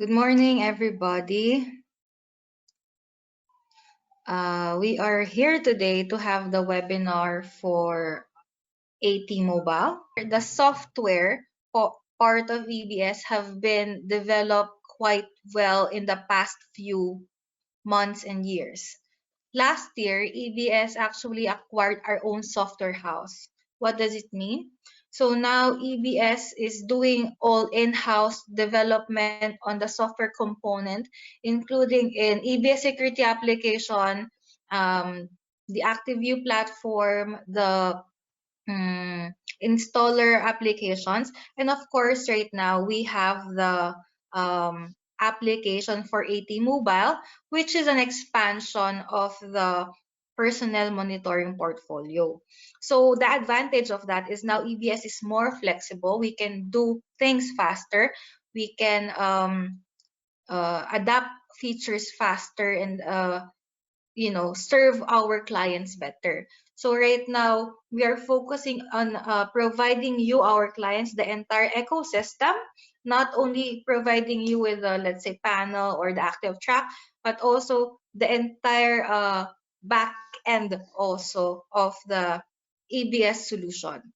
Good morning, everybody. We are here today to have the webinar for AT Mobile. The software part of EBS have been developed quite well in the past few months and years. Last year, EBS actually acquired our own software house. What does it mean? So now EBS is doing all in-house development on the software component, including in EBS security application, the ActiveView platform, the installer applications, and of course, right now we have the application for AT Mobile, which is an expansion of the personnel monitoring portfolio. So the advantage of that is now EBS is more flexible. We can do things faster. We can adapt features faster and serve our clients better. So right now we are focusing on providing you, our clients, the entire ecosystem, not only providing you with the, let's say, panel or the active track, but also the entire back end also of the EBS solution.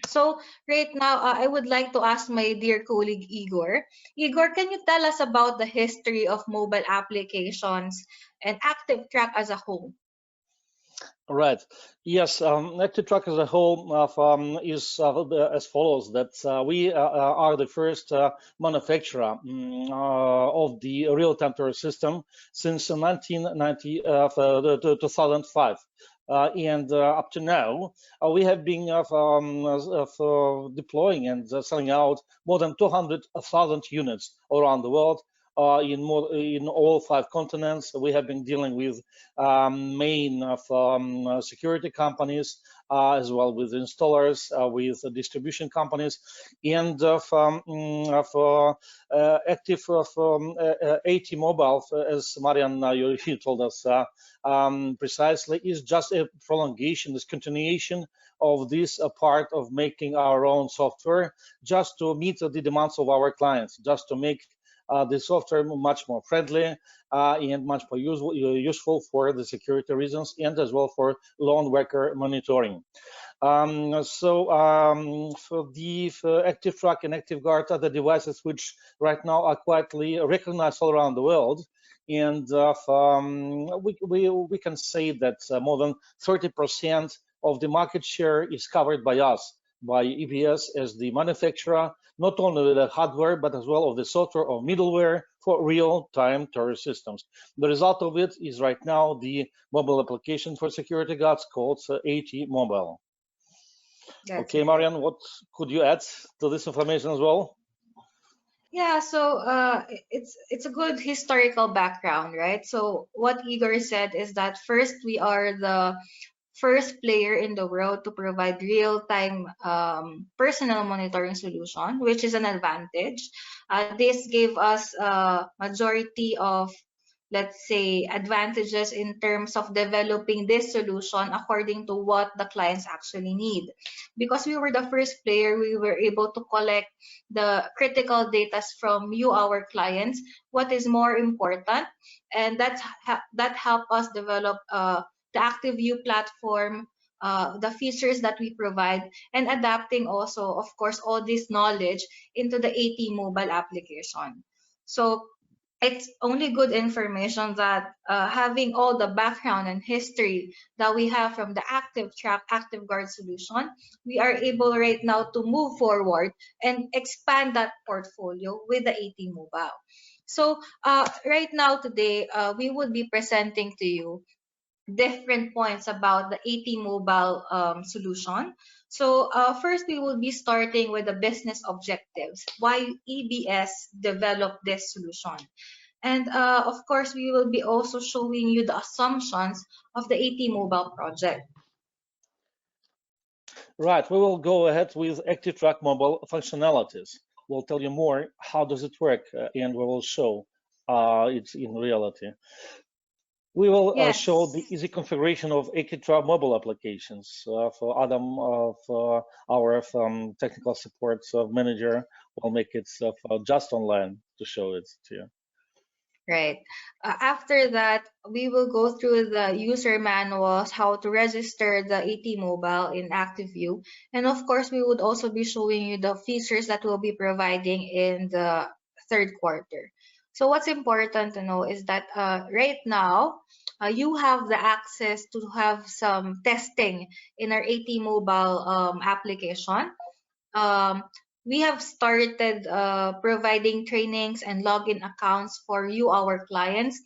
So right now, I would like to ask my dear colleague Igor. Igor, can you tell us about the history of mobile applications and Active Track as a whole? Right. Yes, ActiveTrack as a whole is as follows: that we are the first manufacturer of the real-time terror system since 1990 2005. And up to now, we have been deploying and selling out more than 200,000 units around the world. In all 5 continents. We have been dealing with main security companies, as well with installers, with distribution companies, and active AT Mobile, as Marian you told us precisely, is just a prolongation, this continuation of this part of making our own software, just to meet the demands of our clients, just to make the software much more friendly and much more useful for the security reasons, and as well for lone worker monitoring. For the ActiveTrack and ActiveGuard are the devices which right now are quietly recognized all around the world. And we can say that more than 30% of the market share is covered by us, by EBS as the manufacturer, not only the hardware, but as well of the software or middleware for real-time terror systems. The result of it is right now the mobile application for security guards called AT Mobile. Okay, Marian, what could you add to this information as well? Yeah, so it's a good historical background, right? So what Igor said is that first, we are the first player in the world to provide real-time personal monitoring solution, which is an advantage. This gave us a majority of, let's say, advantages in terms of developing this solution according to what the clients actually need. Because we were the first player, we were able to collect the critical data from you, our clients, what is more important, and that helped us develop the ActiveView platform, the features that we provide, and adapting also, of course, all this knowledge into the AT Mobile application. So it's only good information that having all the background and history that we have from the ActiveTrack, ActiveGuard solution, we are able right now to move forward and expand that portfolio with the AT Mobile. So right now today, we would be presenting to you different points about the AT Mobile solution. So first, we will be starting with the business objectives, why EBS developed this solution. And of course, we will be also showing you the assumptions of the AT Mobile project. Right, we will go ahead with ActiveTrack Mobile functionalities. We'll tell you more how does it work, and we will show it in reality. We will show the easy configuration of ActiveTrack mobile applications. For Adam, for our technical support manager, we'll make it just online to show it to you. Right. After that, we will go through the user manuals, how to register the AT Mobile in ActiveView. And of course, we would also be showing you the features that we'll be providing in the third quarter. So what's important to know is that right now, you have the access to have some testing in our AT Mobile application. um, we have started providing trainings and login accounts for you, our clients,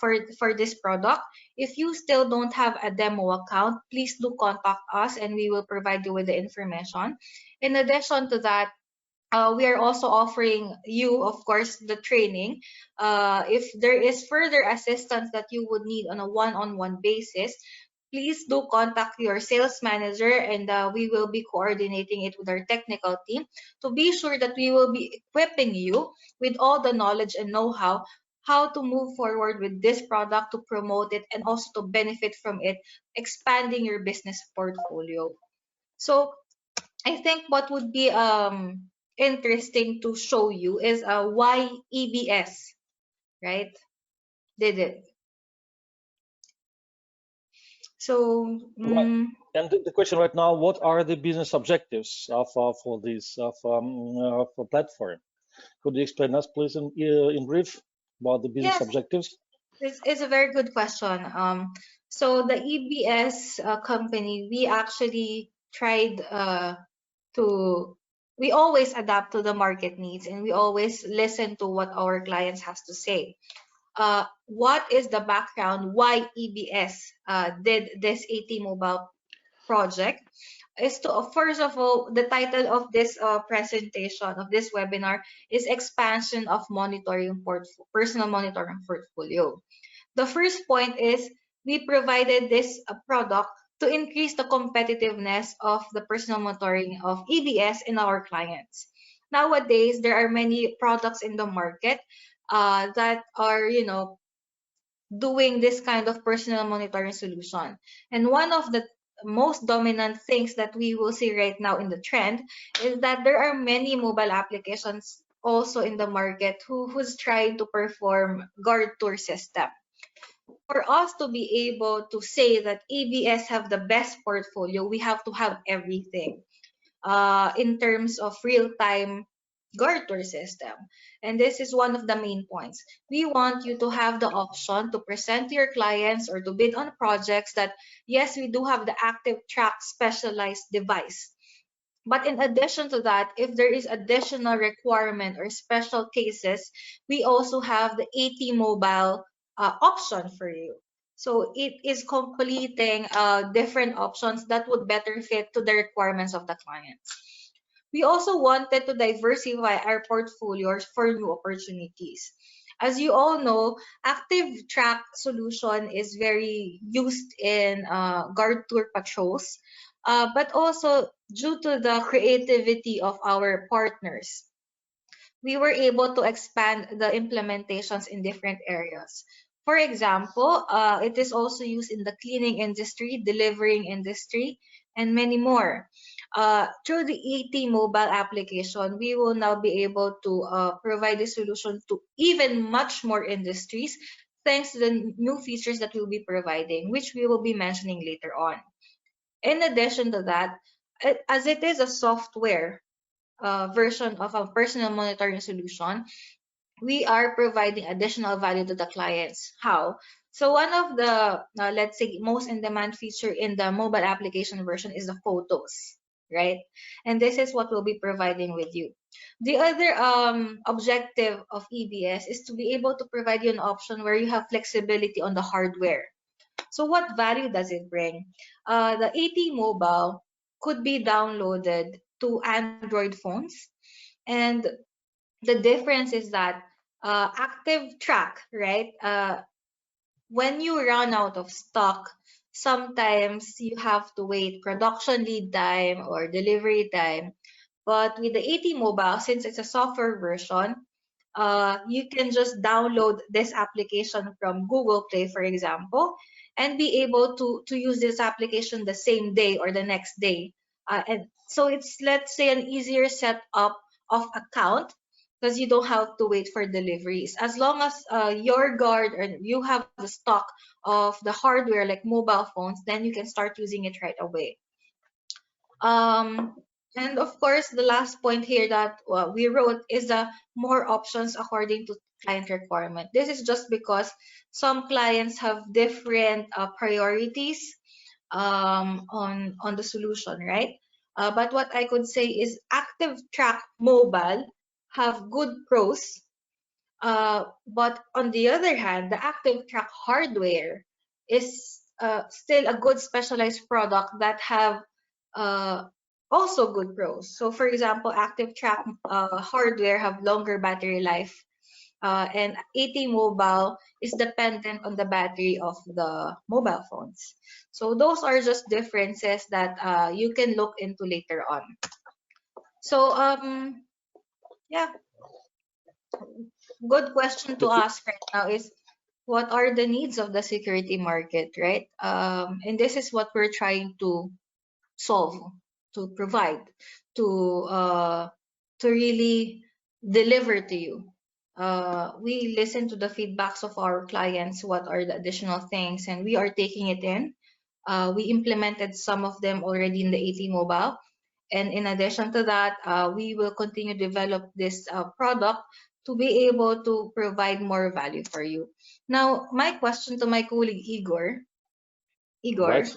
for this product. If you still don't have a demo account, please do contact us and we will provide you with the information. In addition to that, we are also offering you, of course, the training. If there is further assistance that you would need on a one-on-one basis, please do contact your sales manager and we will be coordinating it with our technical team to be sure that we will be equipping you with all the knowledge and know-how how to move forward with this product, to promote it, and also to benefit from it, expanding your business portfolio. So I think what would be interesting to show you is why EBS, right, did it. So Right. And the question right now, what are the business objectives for this for platform? Could you explain us, please, in brief about the business yes, objectives? it's a very good question. So the EBS company, we actually tried to we always adapt to the market needs and we always listen to what our clients has to say. What is the background why EBS did this AT Mobile project is to first of all, the title of this presentation of this webinar is expansion of personal monitoring portfolio. The first point is we provided this product to increase the competitiveness of the personal monitoring of EBS in our clients. Nowadays, there are many products in the market that are, doing this kind of personal monitoring solution. And one of the most dominant things that we will see right now in the trend is that there are many mobile applications also in the market who's trying to perform guard tour system. For us to be able to say that ABS have the best portfolio, we have to have everything in terms of real-time garter system. And this is one of the main points. We want you to have the option to present to your clients or to bid on projects that, yes, we do have the active track specialized device. But in addition to that, if there is additional requirement or special cases, we also have the AT mobile option for you. So it is completing different options that would better fit to the requirements of the clients. We also wanted to diversify our portfolios for new opportunities. As you all know, active track solution is very used in guard tour patrols, but also due to the creativity of our partners, we were able to expand the implementations in different areas. For example, it is also used in the cleaning industry, delivering industry, and many more. Through the AT mobile application, we will now be able to provide a solution to even much more industries thanks to the new features that we'll be providing, which we will be mentioning later on. In addition to that, as it is a software version of a personal monitoring solution, we are providing additional value to the clients. How? So one of the, let's say, most in-demand feature in the mobile application version is the photos, right? And this is what we'll be providing with you. The other objective of EBS is to be able to provide you an option where you have flexibility on the hardware. So what value does it bring? The AT Mobile could be downloaded to Android phones, and the difference is that active track, right? When you run out of stock, sometimes you have to wait production lead time or delivery time. But with the AT Mobile, since it's a software version, you can just download this application from Google Play, for example, and be able to use this application the same day or the next day. And so it's, let's say, an easier setup off account because you don't have to wait for deliveries. As long as your guard or you have the stock of the hardware like mobile phones, then you can start using it right away. Um, and of course, the last point here that we wrote is the more options according to client requirement. This is just because some clients have different priorities on the solution, right? But what I could say is Active Track Mobile have good pros, but on the other hand, the Active Track hardware is still a good specialized product that have uh, also good pros. So, for example, Active Track hardware have longer battery life, and AT Mobile is dependent on the battery of the mobile phones. So those are just differences that you can look into later on. So yeah, good question to Okay. ask right now is what are the needs of the security market, right? And this is what we're trying to solve, to provide, to uh, to really deliver to you. We listen to the feedbacks of our clients, what are the additional things, and we are taking it in. We implemented some of them already in the AT Mobile. And in addition to that, we will continue to develop this product to be able to provide more value for you. Now, my question to my colleague Igor, Right.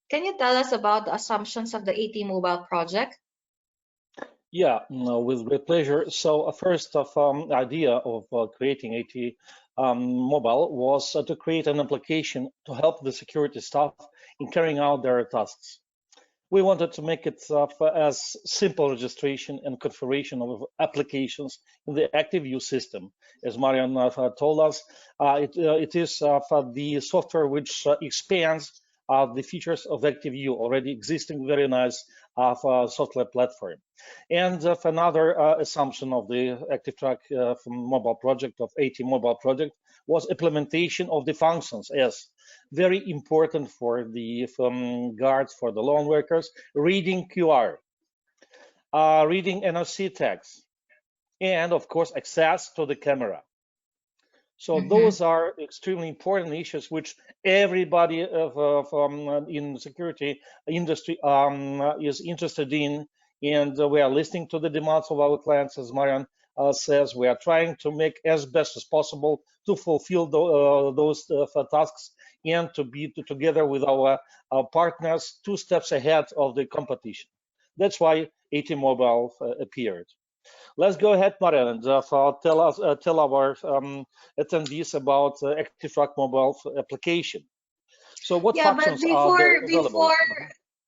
can you tell us about the assumptions of the AT Mobile project? Yeah, no, with great pleasure. So, first of idea of creating AT Mobile was to create an application to help the security staff in carrying out their tasks. We wanted to make it as simple registration and configuration of applications in the ActiveView system. As Marian told us, it is the software which expands the features of ActiveView, already existing very nice software platform. And another assumption of the ActiveTrack mobile project, of AT mobile project, was implementation of the functions as very important for the guards, for the loan workers, reading QR, reading NOC tags, and of course, access to the camera. So Mm-hmm. those are extremely important issues which everybody in security industry is interested in, and we are listening to the demands of our clients, as Marian says. We are trying to make as best as possible to fulfill those tasks and to be together with our partners 2 steps ahead of the competition. That's why AT Mobile appeared. Let's go ahead, Marian, and tell our attendees about ActiveTrack mobile application. So, what Yeah, but functions are there available? before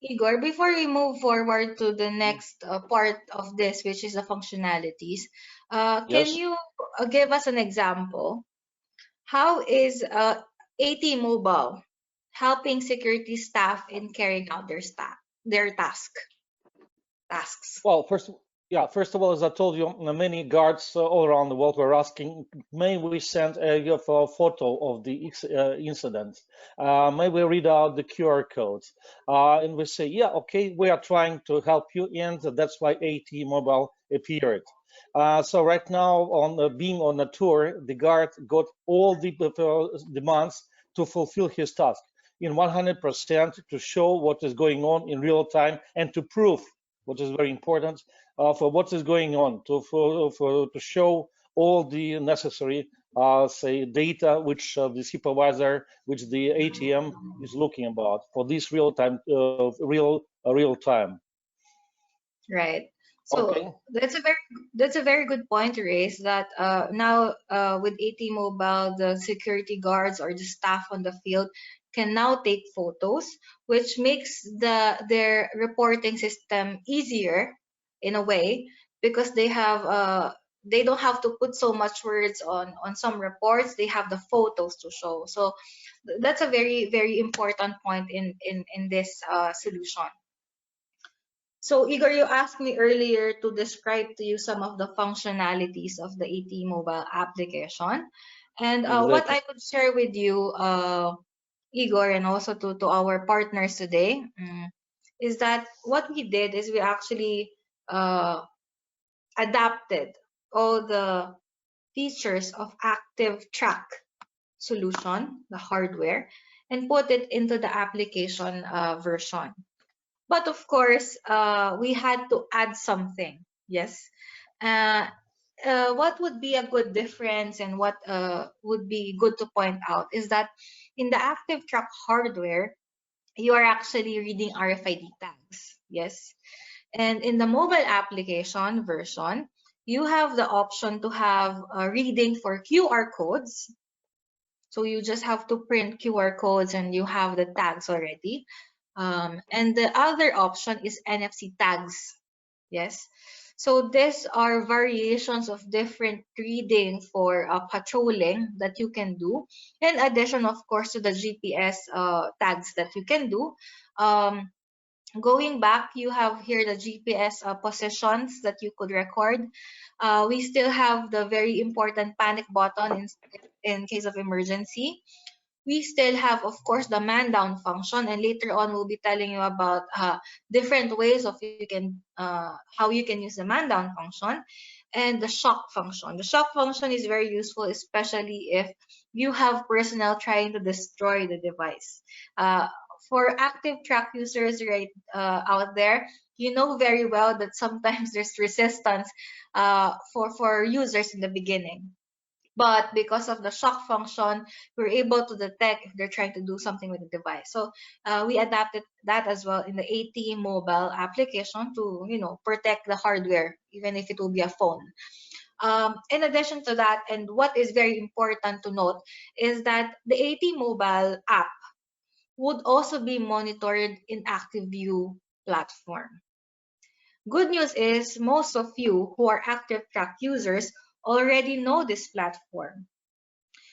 Igor, before we move forward to the next part of this, which is the functionalities, can Yes. you give us an example? How is AT Mobile helping security staff in carrying out their tasks? Well, first of all, as I told you, many guards all around the world were asking, may we send a photo of the incident? May we read out the QR codes? And we say, yeah, okay, we are trying to help you, and that's why AT Mobile appeared. So right now, on being on a tour, the guard got all the demands to fulfill his task in 100% to show what is going on in real time and to prove which is very important for what is going on to show all the necessary say data which the supervisor, which the ATM is looking about for this real time. Right. So Okay. that's a very good point to raise that now with AT Mobile, the security guards or the staff on the field can now take photos, which makes their reporting system easier in a way because they don't have to put so much words on some reports. They have the photos to show. So that's a very important point in this solution. So, Igor, you asked me earlier to describe to you some of the functionalities of the AT mobile application. And what Exactly. I could share with you, Igor, and also to our partners today, is that what we did is we actually uh, adapted all the features of Active Track solution, the hardware, and put it into the application version. But of course, we had to add something. Yes. Uh, what would be a good difference and what would be good to point out is that in the Active Track hardware, you are actually reading RFID tags. Yes. And in the mobile application version, you have the option to have a reading for QR codes. So you just have to print QR codes and you have the tags already. And the other option is NFC tags. Yes. So these are variations of different reading for patrolling that you can do. In addition, of course, to the GPS tags that you can do. Um, Going back, you have here the GPS positions that you could record. We still have the very important panic button in case of emergency. We still have, of course, the man down function, and later on we'll be telling you about different ways of you can how you can use the man down function and the shock function. The shock function is very useful, especially if you have personnel trying to destroy the device. For active track users right out there, you know very well that sometimes there's resistance for users in the beginning. But because of the shock function, we're able to detect if they're trying to do something with the device. So we adapted that as well in the AT mobile application to, protect the hardware, even if it will be a phone. In addition to that, and what is very important to note, is that the AT mobile app would also be monitored in ActiveView platform. Good news is most of you who are Active Track users already know this platform.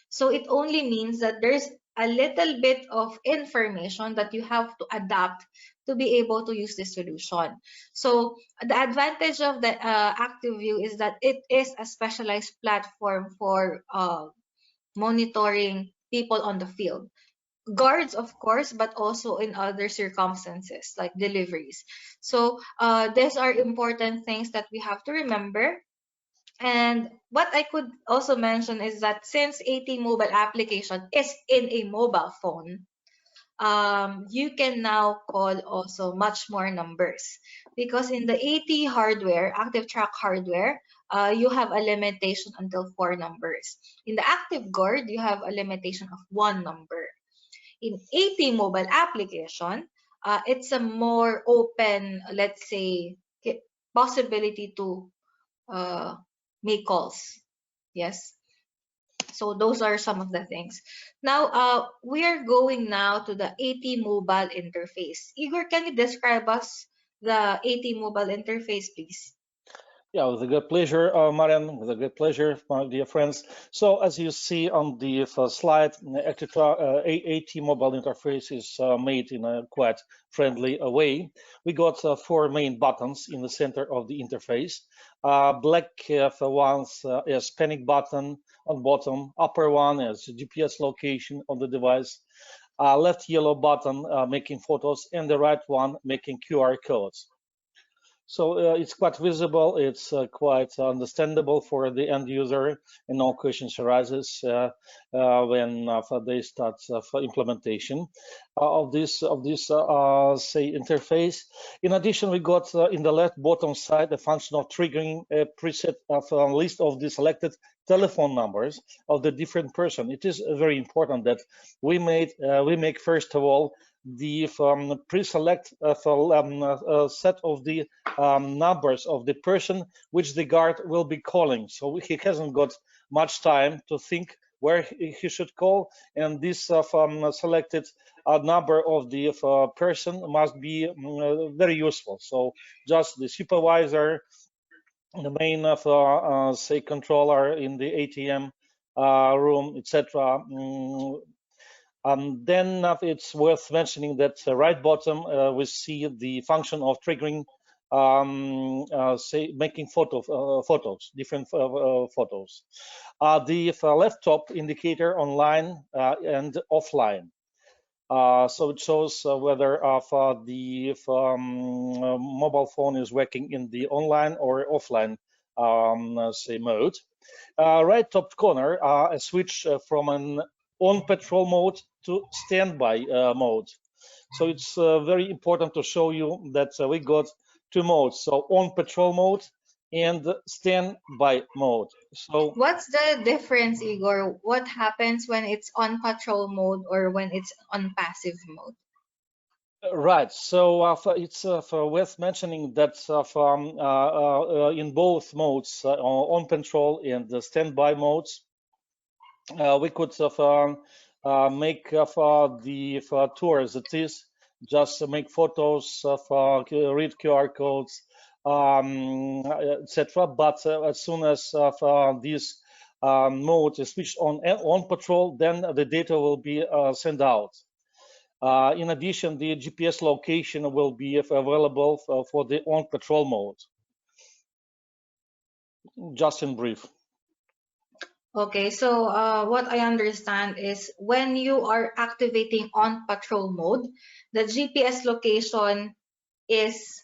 So it only means that there's a little bit of information that you have to adapt to be able to use this solution. So the advantage of the ActiveView is that it is a specialized platform for monitoring people on the field. Guards, of course, but also in other circumstances like deliveries. So these are important things that we have to remember. And what I could also mention is that since AT mobile application is in a mobile phone, you can now call also much more numbers, because in the AT hardware, Active Track hardware, you have a limitation until 4 numbers. In the Active Guard, you have a limitation of 1 number. In AT mobile application, it's a more open, let's say, possibility to uh, make calls. Yes. So those are some of the things. Now, we are going now to the AT mobile interface. Igor, can you describe us the AT mobile interface, please? Yeah, with a good pleasure, Marian, with a good pleasure, my dear friends. So as you see on the first slide, AT mobile interface is made in a quite friendly way. We got 4 main buttons in the center of the interface. Black ones is panic button on bottom, upper one is GPS location on the device, left yellow button making photos, and the right one making QR codes. So it's quite visible, it's quite understandable for the end user, and no questions arises when they start for implementation of this say interface. In addition, we got in the left bottom side the function of triggering a preset of a list of the selected telephone numbers of the different person. It is very important that we make first of all the pre-select set of the numbers of the person which the guard will be calling. So he hasn't got much time to think where he should call, and this selected number of the person must be very useful. So just the supervisor, the main say controller in the ATM room, etc. Then it's worth mentioning that right bottom we see the function of triggering, say making photos, different photos. The left top indicator online and offline. So it shows whether the mobile phone is working in the online or offline say mode. Right top corner, a switch from an on patrol mode to standby mode. So it's very important to show you that we got two modes, so on patrol mode and standby mode. So What's the difference, Igor? What happens when it's on patrol mode or when it's on passive mode? right, so it's worth mentioning that in both modes, on patrol and the standby modes, we could make the tours. That is, just make photos, read QR codes, etc. But as soon as this mode is switched on patrol, then the data will be sent out. In addition, the GPS location will be available for the on patrol mode. Just in brief. Okay, so what I understand is when you are activating on patrol mode, the GPS location is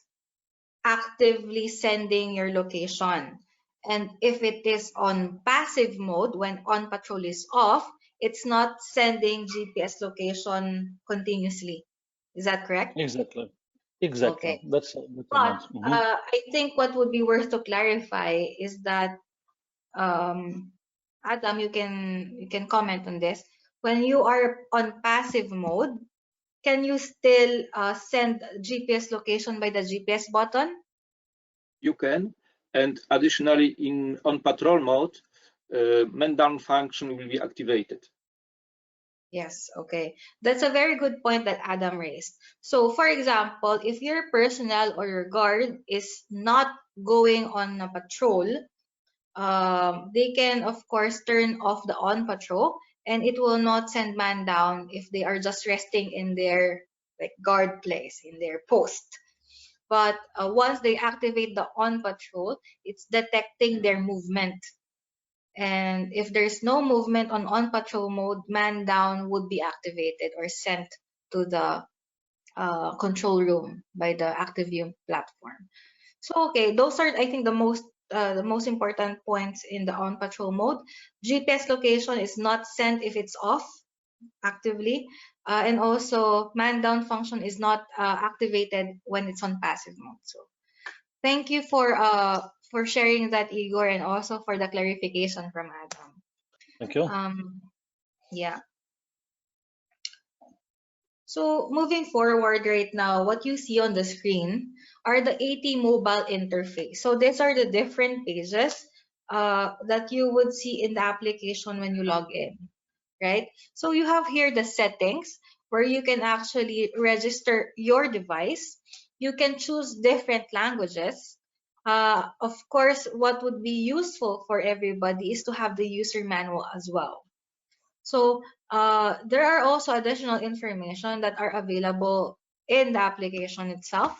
actively sending your location. And if it is on passive mode, when on patrol is off, it's not sending GPS location continuously. Is that correct? Exactly. Exactly. Okay. That's what I But meant. Mhm. I think what would be worth to clarify is that um, Adam, you can comment on this. When you are on passive mode, can you still send GPS location by the GPS button? You can, and additionally in on patrol mode, man down function will be activated. Yes, okay. That's a very good point that Adam raised. So, for example, if your personnel or your guard is not going on a patrol, they can, of course, turn off the on patrol and it will not send man down if they are just resting in their like guard place, in their post. But once they activate the on patrol, it's detecting their movement. And if there's no movement on patrol mode, man down would be activated or sent to the control room by the ActiveView platform. So okay, those are I think the most important points in the on patrol mode. GPS location is not sent if it's off actively, and also man down function is not activated when it's on passive mode. So thank you for sharing that, Igor, and also for the clarification from Adam. Thank you. Yeah. So moving forward right now, what you see on the screen are the AT mobile interface. So these are the different pages that you would see in the application when you log in, right? So you have here the settings where you can actually register your device. You can choose different languages. Of course, what would be useful for everybody is to have the user manual as well. So there are also additional information that are available in the application itself.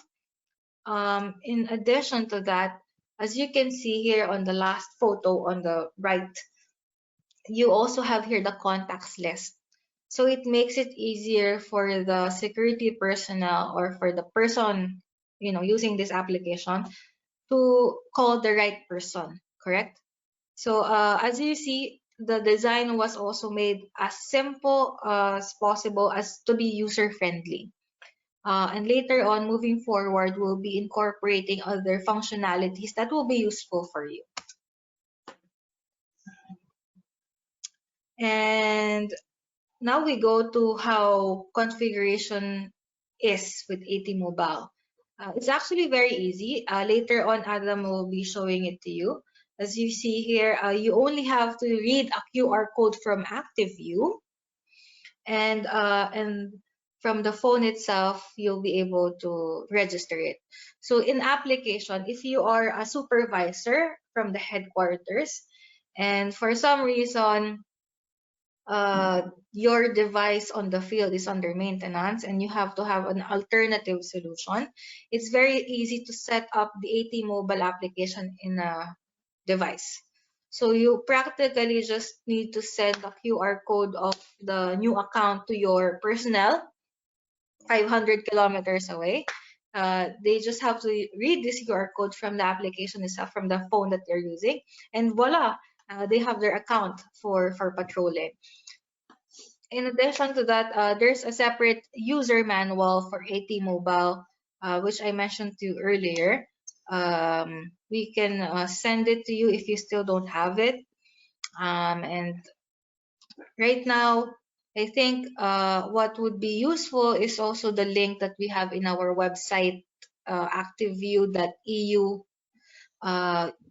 In addition to that, as you can see here on the last photo on the right, you also have here the contacts list. So it makes it easier for the security personnel or for the person, using this application to call the right person, correct? So as you see, the design was also made as simple as possible as to be user friendly. And later on, moving forward, we'll be incorporating other functionalities that will be useful for you. And now we go to how configuration is with AT Mobile. It's actually very easy. Later on, Adam will be showing it to you. As you see here, you only have to read a QR code from ActiveView, and from the phone itself, you'll be able to register it. So in application, if you are a supervisor from the headquarters, and for some reason your device on the field is under maintenance and you have to have an alternative solution, it's very easy to set up the AT mobile application in a device. So you practically just need to send the QR code of the new account to your personnel 500 kilometers away, They just have to read this QR code from the application itself, from the phone that they're using, and voila, they have their account for patrolling. In addition to that, there's a separate user manual for AT Mobile, which I mentioned to you earlier. We can send it to you if you still don't have it. And right now, I think what would be useful is also the link that we have in our website, activeview.eu,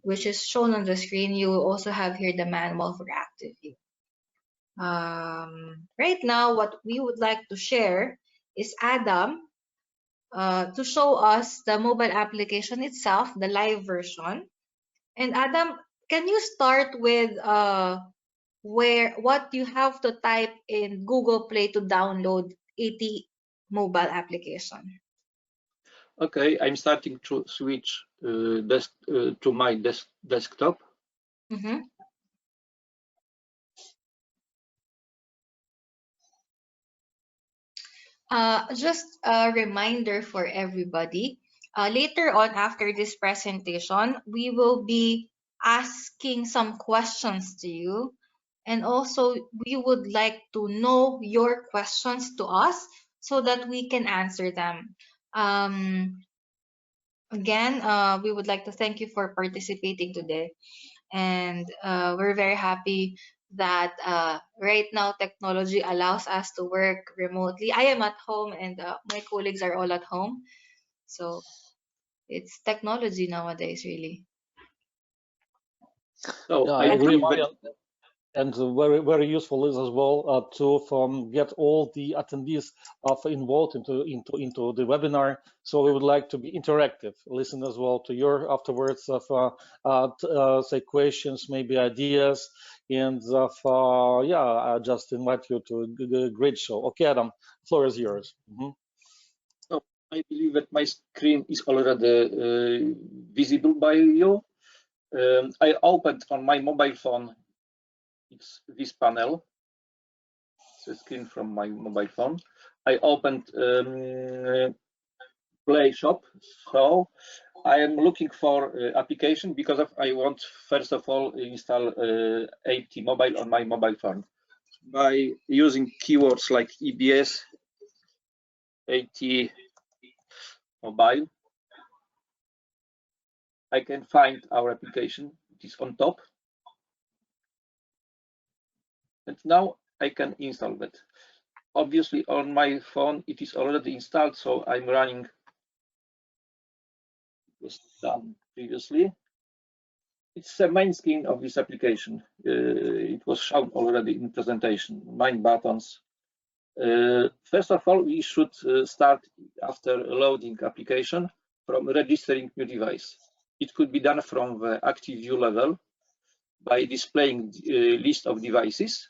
which is shown on the screen. You will also have here the manual for ActiveView. Right now, what we would like to share is Adam to show us the mobile application itself, the live version. And Adam, can you start with what you have to type in Google Play to download AT mobile application? Okay, I'm starting to switch to my desktop. Mm-hmm. Just a reminder for everybody, later on after this presentation, we will be asking some questions to you. And also, we would like to know your questions to us so that we can answer them. Again, we would like to thank you for participating today. And we're very happy that right now technology allows us to work remotely. I am at home and my colleagues are all at home. So it's technology nowadays, really. So Yeah, I I agree, believe that Marian. And very useful is as well to get all the attendees involved into the webinar. So we would like to be interactive, listen as well to your afterwards of say questions, maybe ideas, and yeah, I just invite you to a great show. Okay, Adam, floor is yours. So I believe that my screen is already visible by you. I opened on my mobile phone this panel. It's a screen from my mobile phone. I opened Play Shop. So I am looking for application because I want first of all install AT Mobile on my mobile phone by using keywords like EBS, AT Mobile. I can find our application. It is on top. And now I can install it. Obviously, on my phone, it is already installed, so I'm running. It was done previously. It's the main screen of this application. It was shown already in presentation. 9 buttons. First of all, we should start after loading application from registering new device. It could be done from the ActiveView level by displaying a list of devices.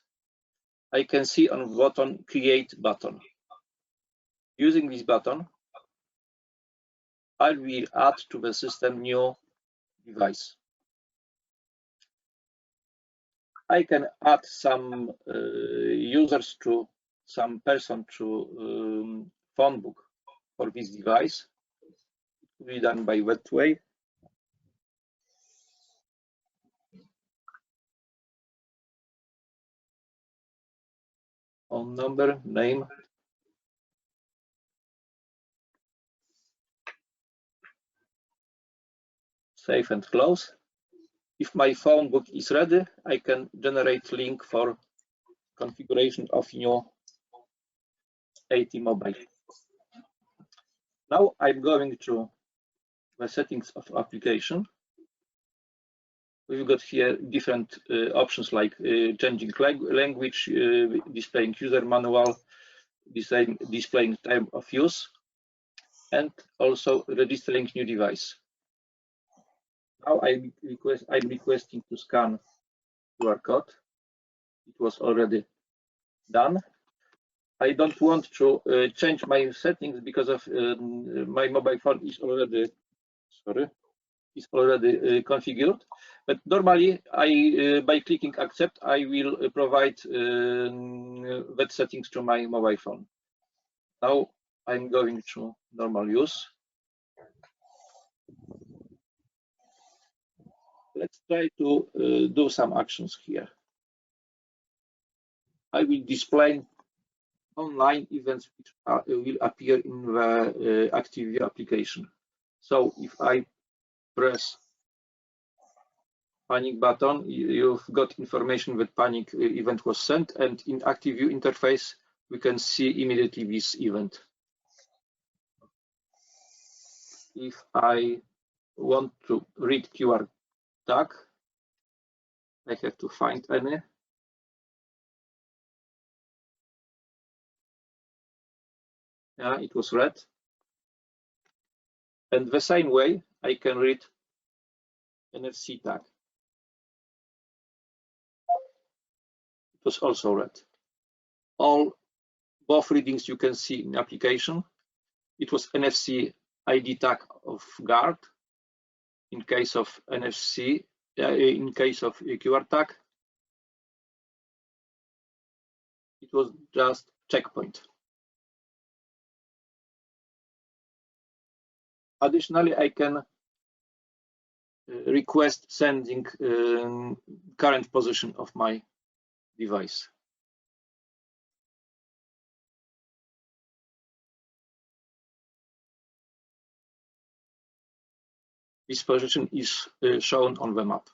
I can see on button Create button. Using this button, I will add to the system new device. I can add some users to some person to phone book for this device. It will be done by that way. Phone number, name. Save and close. If my phone book is ready, I can generate link for configuration of new AT Mobile. Now I'm going to the settings of application. We've got here different options like changing language, displaying user manual, displaying time of use, and also registering new device. Now I'm requesting to scan QR code. It was already done. I don't want to change my settings because of my mobile phone is already configured. But normally, by clicking accept, I will provide that settings to my mobile phone. Now I'm going to normal use. Let's try to do some actions here. I will display online events which will appear in the ActiveView application. So if I press panic button, you've got information that panic event was sent, and in ActiveView interface, we can see immediately this event. If I want to read QR tag, I have to find any. Yeah, it was read. And the same way, I can read NFC tag. It was also read. Both readings you can see in application. It was NFC ID tag of guard. In case of NFC, in case of QR tag, it was just checkpoint. Additionally, I can request sending current position of my device. This position is shown on the map.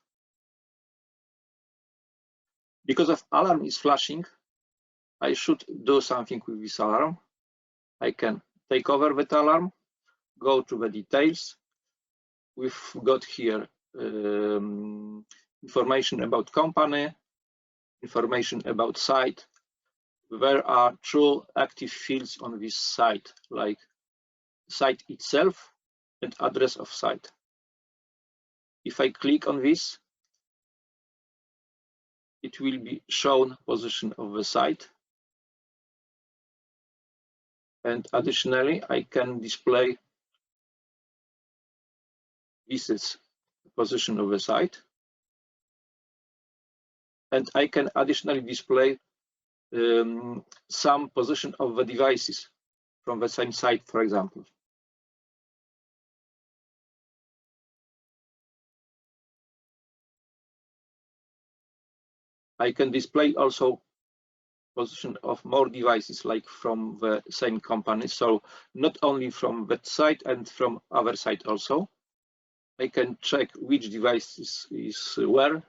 Because of alarm is flashing, I should do something with this alarm. I can take over that alarm, go to the details. We've got here information about company, information about site. There are two active fields on this site, like site itself and address of site. If I click on this, it will be shown position of the site. And additionally, I can display this is position of the site. And I can additionally display some position of the devices from the same site, for example. I can display also position of more devices, like from the same company. So not only from that site and from other site also. I can check which device is where.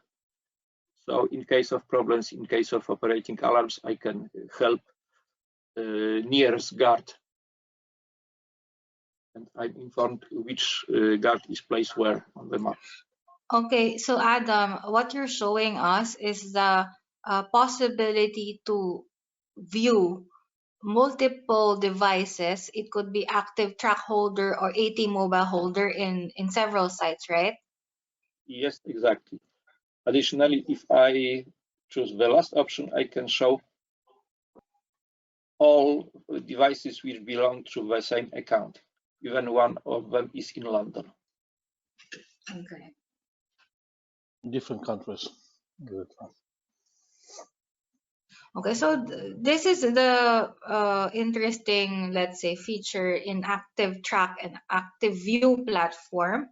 So in case of problems, in case of operating alarms, I can help nearest guard. And I'm informed which guard is placed where on the map. Okay, so Adam, what you're showing us is the possibility to view multiple devices. It could be active track holder or AT mobile holder in several sites, right? Yes, exactly. Additionally, if I choose the last option, I can show all devices which belong to the same account. Even one of them is in London. Okay. Different countries. Good. Okay, so this is the interesting, let's say, feature in Active Track and Active View platform.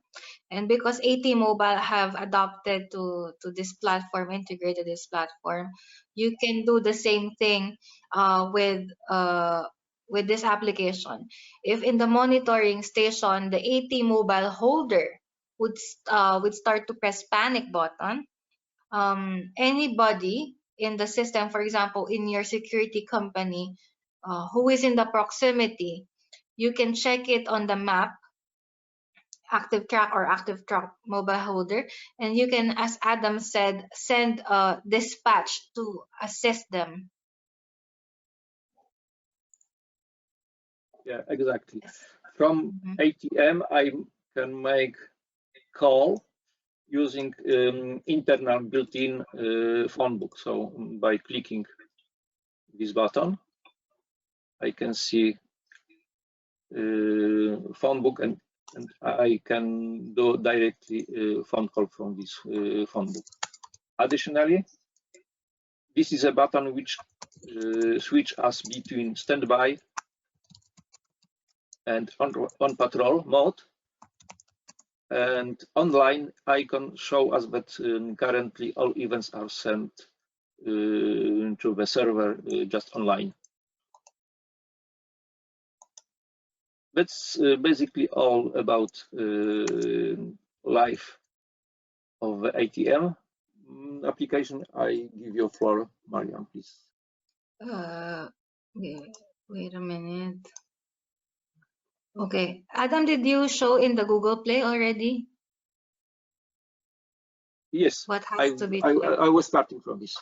And because AT Mobile have adopted to this platform, integrated this platform, you can do the same thing with this application. If in the monitoring station, the AT Mobile holder would start to press panic button, anybody in the system, for example, in your security company, who is in the proximity, you can check it on the map, Active Track or Active Track mobile holder, and you can, as Adam said, send a dispatch to assist them. Yeah, exactly. From ATM, I can make call using internal built-in phone book. So by clicking this button, I can see phone book and I can do directly phone call from this phone book. Additionally, this is a button which switch us between standby and on patrol mode. and online icon show us that currently all events are sent to the server just online. That's basically all about life of the ATM application. I give you a floor, Marian, please. Wait a minute. Okay, Adam, did you show in the Google Play already? Yes, What has to be I was starting from this.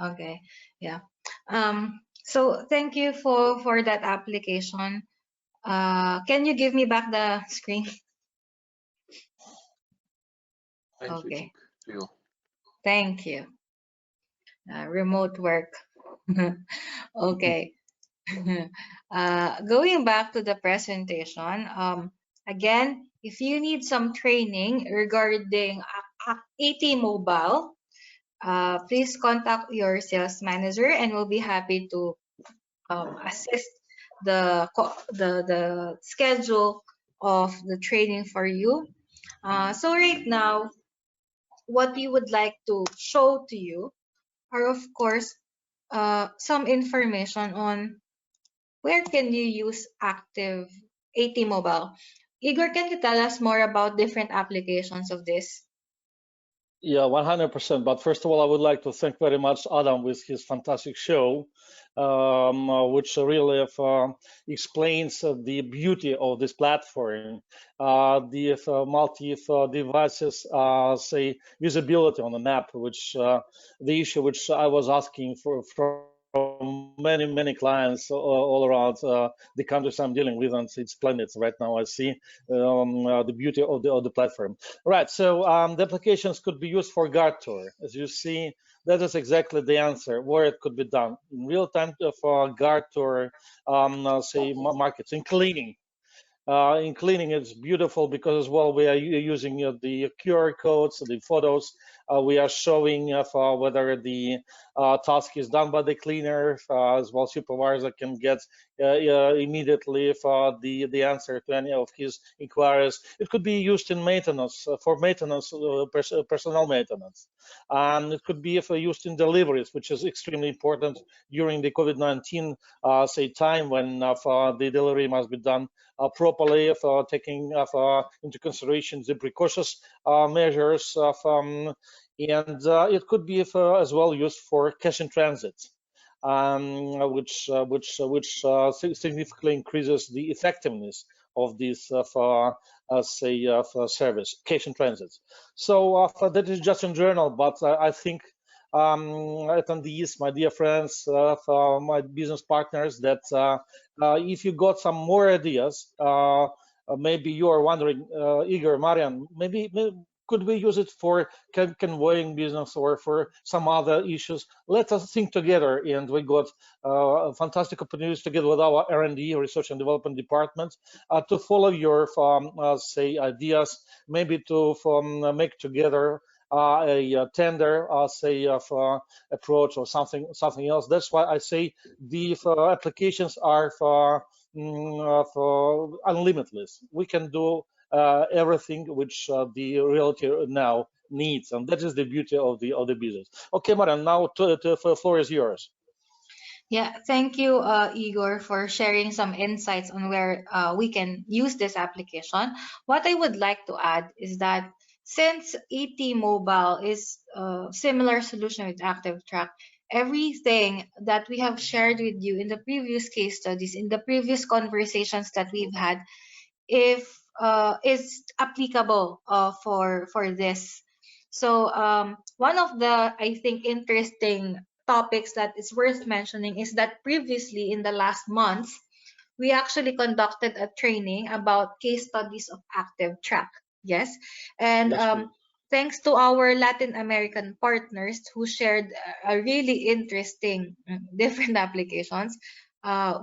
Okay, yeah. So thank you for that application. Can you give me back the screen? I'm switching to you. Thank you. Remote work. Okay. Going back to the presentation, again, if you need some training regarding AT Mobile, please contact your sales manager and we'll be happy to assist the schedule of the training for you. So right now, what we would like to show to you are, of course, some information on where can you use Active AT Mobile. Igor, can you tell us more about different applications of this? Yeah, 100%. But first of all, I would like to thank very much Adam with his fantastic show, which really explains the beauty of this platform, the multi devices, say visibility on the map, which the issue which I was asking for from many clients all around the countries I'm dealing with, and it's planets right now. I see the beauty of the platform. Right, so the applications could be used for guard tour. As you see, that is exactly the answer, where it could be done in real time for guard tour, say markets, in cleaning. In cleaning, it's beautiful because as well we are using the QR codes, the photos. We are showing whether the task is done by the cleaner, as well supervisor can get immediately the answer to any of his inquiries. It could be used in maintenance, for maintenance, personnel maintenance. It could be used in deliveries, which is extremely important during the COVID-19 say time when the delivery must be done properly, taking into consideration the precautious measures and it could be as well used for cash in transit, which significantly increases the effectiveness of this service, cash in transit. So that is just in general, but I think attendees, my dear friends, my business partners, that if you got some more ideas, maybe you are wondering, Igor, Marian, maybe could we use it for conveying business or for some other issues? Let us think together, and we got fantastic opportunities together with our R&D, research and development department, to follow your say ideas, maybe to make together a tender, say, approach or something else. That's why I say the applications are for unlimitless. We can do everything which the realtor now needs, and that is the beauty of the business. Okay, Marian, now the floor is yours. Yeah, thank you, Igor, for sharing some insights on where we can use this application. What I would like to add is that since AT Mobile is a similar solution with ActiveTrack, everything that we have shared with you in the previous case studies, in the previous conversations that we've had, if is applicable for this. So one of the, I think, interesting topics that is worth mentioning is that previously in the last months, we actually conducted a training about case studies of ActiveTrack. Yes, and thanks to our Latin American partners who shared a really interesting different applications,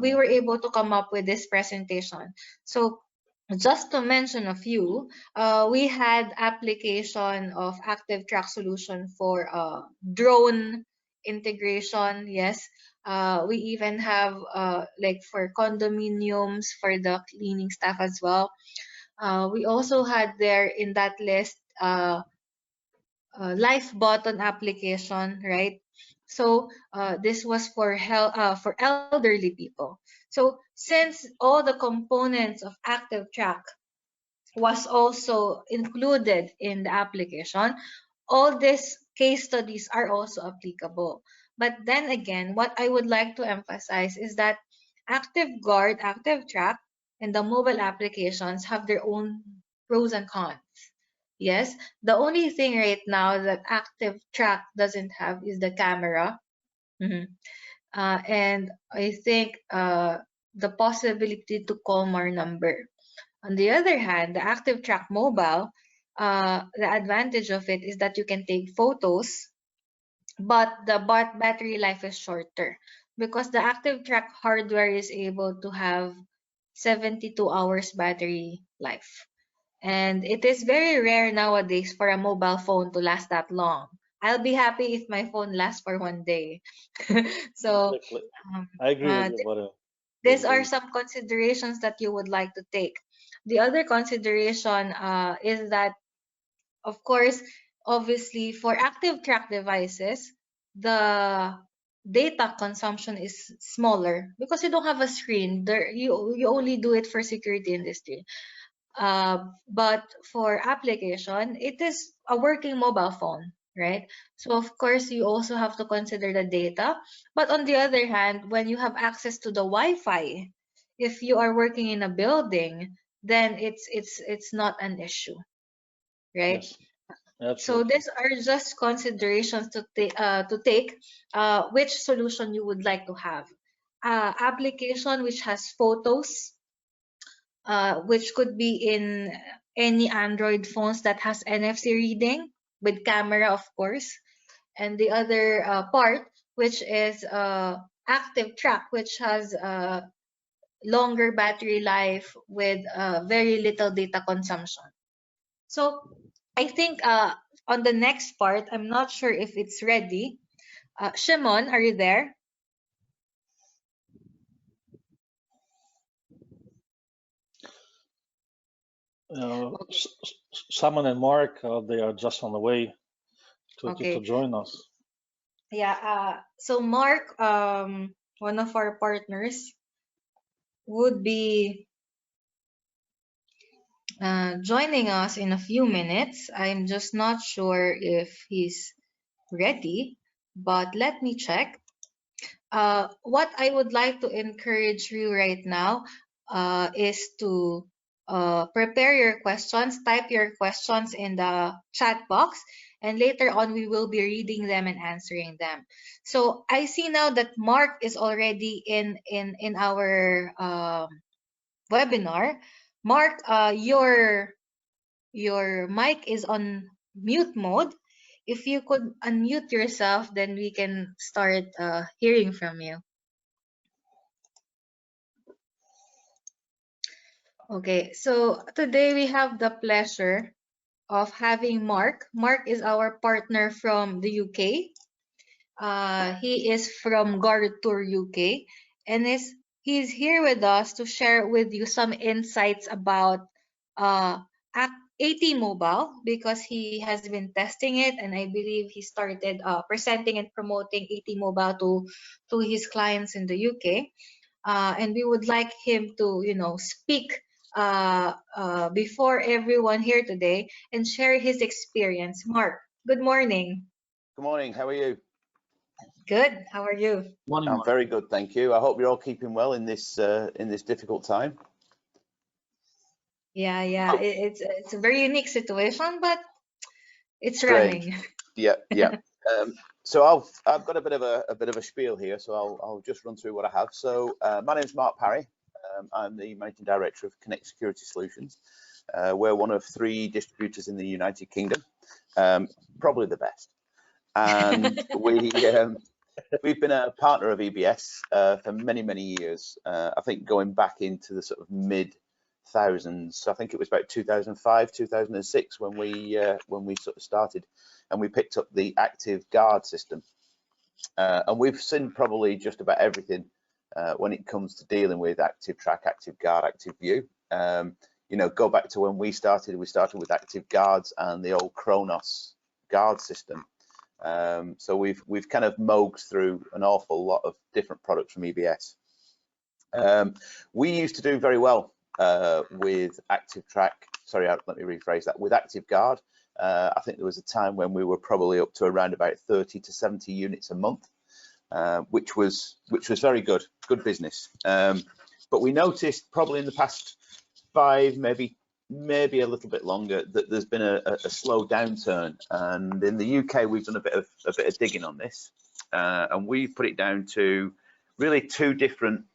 we were able to come up with this presentation. So just to mention a few, we had application of ActiveTrack solution for drone integration. Yes, we even have like for condominiums for the cleaning staff as well. We also had there in that list life button application, right? So this was for elderly people. So since all the components of ActiveTrack was also included in the application, all these case studies are also applicable. But then again, what I would like to emphasize is that ActiveGuard, ActiveTrack, and the mobile applications have their own pros and cons. Yes, the only thing right now that ActiveTrack doesn't have is the camera. Mhm. And I think the possibility to call more number. On the other hand, the ActiveTrack Mobile, the advantage of it is that you can take photos, but the battery life is shorter because the ActiveTrack hardware is able to have 72 hours battery life. And it is very rare nowadays for a mobile phone to last that long. I'll be happy if my phone lasts for one day. So Exactly. um, I agree with uh, you, Maria. these These are days. some considerations that you would like to take. The other consideration is that, of course, obviously for active track devices, the data consumption is smaller because you don't have a screen. There, you only do it for security industry. But for application, it is a working mobile phone, right? So of course you also have to consider the data. But on the other hand, when you have access to the Wi-Fi, if you are working in a building, then it's not an issue, right? Yes, So absolutely. these are just considerations to take which solution you would like to have. Application which has photos, which could be in any Android phones that has NFC reading with camera, of course. And the other part, which is active track, which has longer battery life with very little data consumption. So I think on the next part, I'm not sure if it's ready. Shimon, are you there? Okay. Simon and Mark, they are just on the way to Okay. join us. Yeah. So Mark, one of our partners, would be joining us in a few minutes. I'm just not sure if he's ready, but let me check. What I would like to encourage you right now is to prepare your questions, type your questions in the chat box, and later on we will be reading them and answering them. So I see now that Mark is already in our webinar. Mark, your mic is on mute mode. If you could unmute yourself, then we can start hearing from you. Okay, so today we have the pleasure of having Mark. Mark is our partner from the UK. He is from Guard Tour UK, and he's here with us to share with you some insights about uh, AT Mobile because he has been testing it, and I believe he started presenting and promoting AT Mobile to his clients in the UK. And we would like him to, speak before everyone here today and share his experience. Mark, good morning. Good morning. How are you? Good. How are you? Morning, I'm Mark. very good, thank you. I hope you're all keeping well in this difficult time. Yeah, yeah. It's a very unique situation, but it's Strange. running. Yeah, yeah. So I've got a bit of a spiel here, so I'll just run through what I have. So my name is Mark Parry. I'm the managing director of Connect Security Solutions. We're one of 3 distributors in the United Kingdom, probably the best. And we've been a partner of EBS for many years. I think going back into the sort of mid-thousands. I think it was about 2005, 2006 when we sort of started, and we picked up the ActiveGuard system. And we've seen probably just about everything when it comes to dealing with ActiveTrack, ActiveGuard, ActiveView. you know, go back to when we started with Active Guards and the old Kronos guard system. So we've kind of mogged through an awful lot of different products from EBS. We used to do very well with ActiveTrack. Sorry, let me rephrase that. With Active Guard, I think there was a time when we were probably up to around about 30 to 70 units a month, which was very good business. But we noticed probably in the past 5, maybe a little bit longer, that there's been a slow downturn. And in the UK, we've done a bit of digging on this, and we've put it down to really 2 different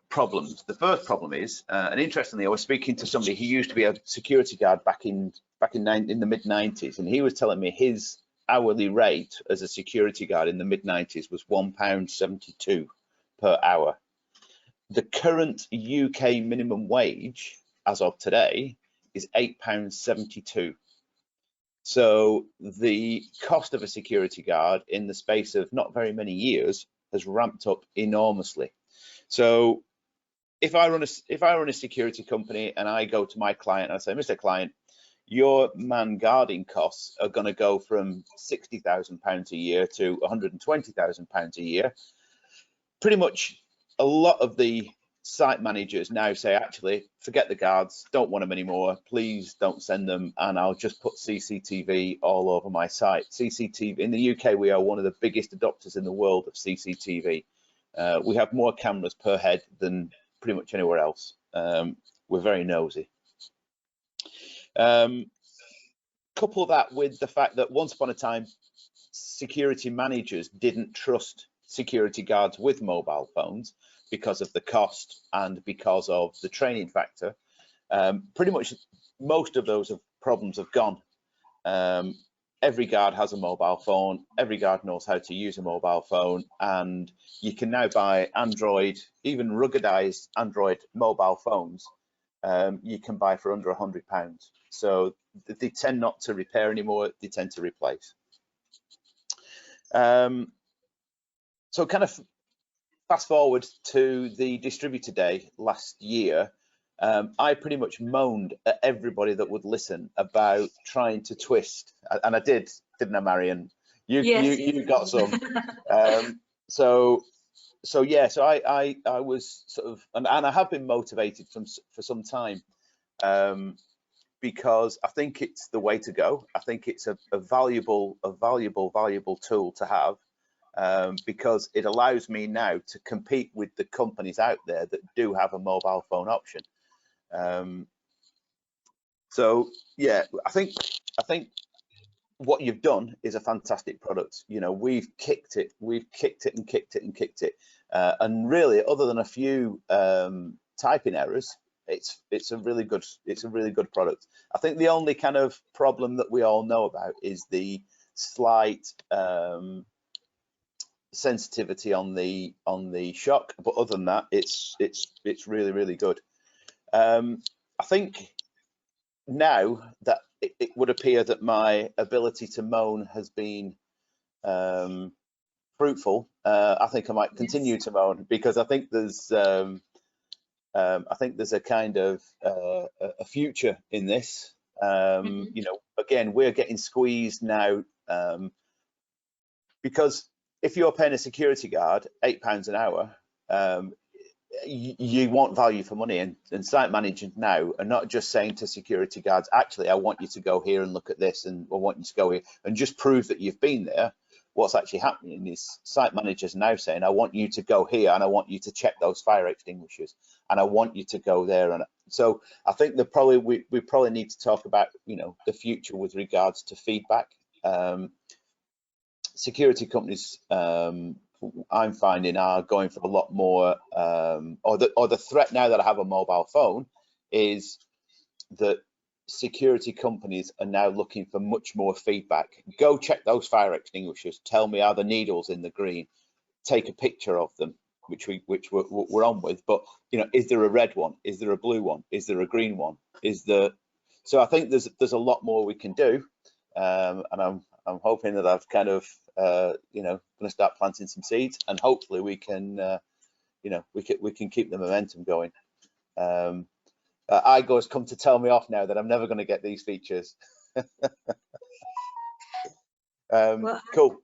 problems. The first problem is, and interestingly, I was speaking to somebody who used to be a security guard back in the mid 90s, and he was telling me his hourly rate as a security guard in the mid 90s was £1.72 per hour. The current UK minimum wage as of today is £8.72. So the cost of a security guard in the space of not very many years has ramped up enormously. So if I run a security company and I go to my client and I say, Mr. Client, your man guarding costs are going to go from £60,000 a year to £120,000 a year. Pretty much a lot of the site managers now say, actually, forget the guards, don't want them anymore, please don't send them, and I'll just put CCTV all over my site. CCTV, in the UK, we are one of the biggest adopters in the world of CCTV. We have more cameras per head than pretty much anywhere else. We're very nosy. Couple that with the fact that once upon a time, security managers didn't trust security guards with mobile phones because of the cost and because of the training factor. Pretty much most of those problems have gone. Every guard has a mobile phone, every guard knows how to use a mobile phone, and you can now buy Android, even ruggedized Android mobile phones, you can buy for under £100. So they tend not to repair anymore, they tend to replace. So kind of fast forward to the distributor day last year, I pretty much moaned at everybody that would listen about trying to twist, and I did, didn't I, Marion? You got some. So I was sort of, and I have been motivated for some time, because I think it's the way to go. I think it's a valuable tool to have, because it allows me now to compete with the companies out there that do have a mobile phone option. So yeah, I think what you've done is a fantastic product. You know, we've kicked it and really, other than a few typing errors, it's a really good product. I think the only kind of problem that we all know about is the slight sensitivity on the shock, but other than that, it's really good. I think now that it would appear that my ability to moan has been fruitful, I think I might continue to moan, because I think there's a kind of a future in this. You know, again, we're getting squeezed now, because if you're paying a security guard £8 an hour, you want value for money, and site managers now are not just saying to security guards, actually, I want you to go here and look at this, and I want you to go here and just prove that you've been there. What's actually happening is site managers now saying, I want you to go here, and I want you to check those fire extinguishers, and I want you to go there. And so I think that probably we probably need to talk about, you know, the future with regards to feedback. Security companies, I'm finding, are going for a lot more, or the threat now that I have a mobile phone is that security companies are now looking for much more feedback. Go check those fire extinguishers. Tell me, are the needles in the green? Take a picture of them, which we're on with. But you know, is there a red one? Is there a blue one? Is there a green one? So I think there's a lot more we can do, and I'm hoping that I've kind of you know, going to start planting some seeds, and hopefully we can you know, we can keep the momentum going. Igor's come to tell me off now that I'm never going to get these features. Well, Cool.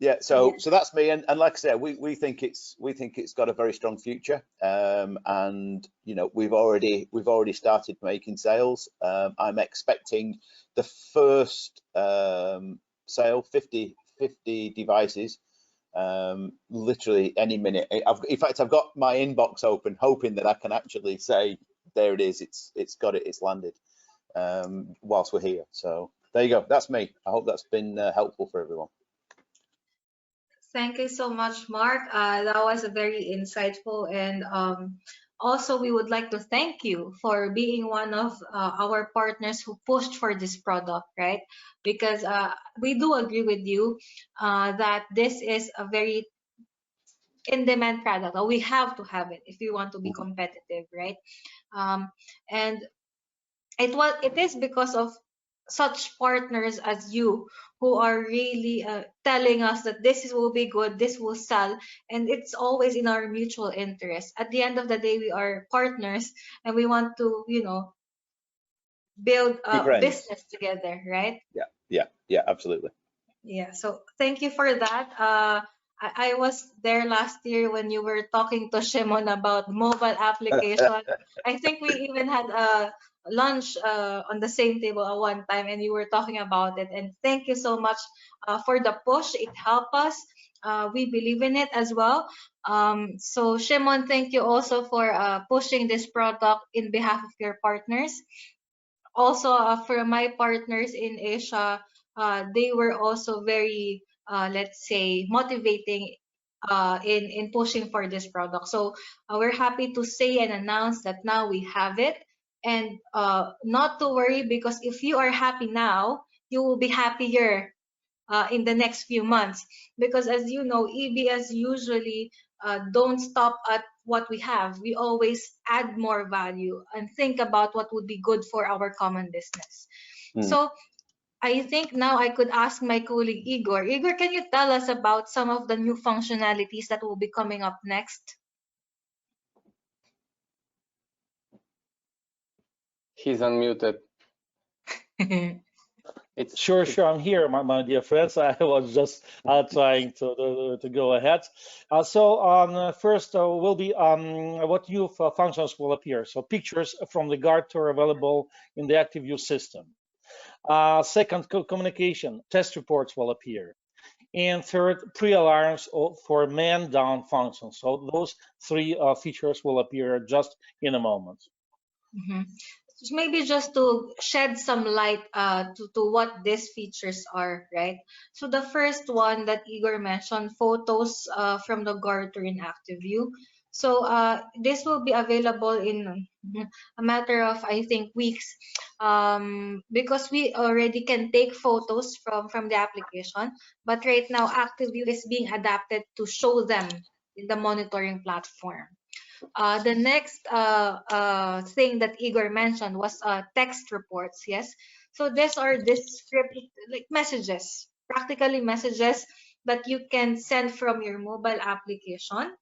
Yeah, so yes. so that's me, and like I said, we think it's got a very strong future, and you know, we've already started making sales. I'm expecting the first sale, 50 devices, literally any minute. In fact, I've got my inbox open, hoping that I can actually say, there it is, it's landed, whilst we're here. So there you go, that's me. I hope that's been helpful for everyone. Thank you so much, Mark. That was a very insightful, and also we would like to thank you for being one of our partners who pushed for this product, right? Because we do agree with you that this is a very in-demand product. We have to have it if we want to be competitive, right? And it is because of such partners as you who are really telling us that will be good, this will sell, and it's always in our mutual interest. At the end of the day, we are partners, and we want to, you know, build Be a friends. business together, right? Yeah, absolutely. Yeah, so thank you for that. I was there last year when you were talking to Shimon about mobile application. I think we even had a lunch on the same table at one time, and you were talking about it. And thank you so much for the push. It helped us. We believe in it as well. So Shimon, thank you also for pushing this product in behalf of your partners. Also, for my partners in Asia, they were also very, let's say, motivating in pushing for this product. So we're happy to say and announce that now we have it, and not to worry, because if you are happy now, you will be happier in the next few months, because as you know, EBS usually don't stop at what we have. We always add more value and think about what would be good for our common business. So I think now I could ask my colleague Igor. Igor, can you tell us about some of the new functionalities that will be coming up next? He's unmuted. Sure, I'm here, my dear friends. I was just trying to go ahead. First will be what new functions will appear. So pictures from the guard tour available in the ActiveView system. Second, communication, test reports will appear. And third, pre-alarms for man-down functions. So those three features will appear just in a moment. Maybe just to shed some light to what these features are, right? So the first one that Igor mentioned, photos from the guard tour in ActiveView. So this will be available in a matter of, I think, weeks, because we already can take photos from the application, but right now ActiveView is being adapted to show them in the monitoring platform. The next thing that Igor mentioned was text reports. Yes, so these are descriptive, like messages, practically messages that you can send from your mobile application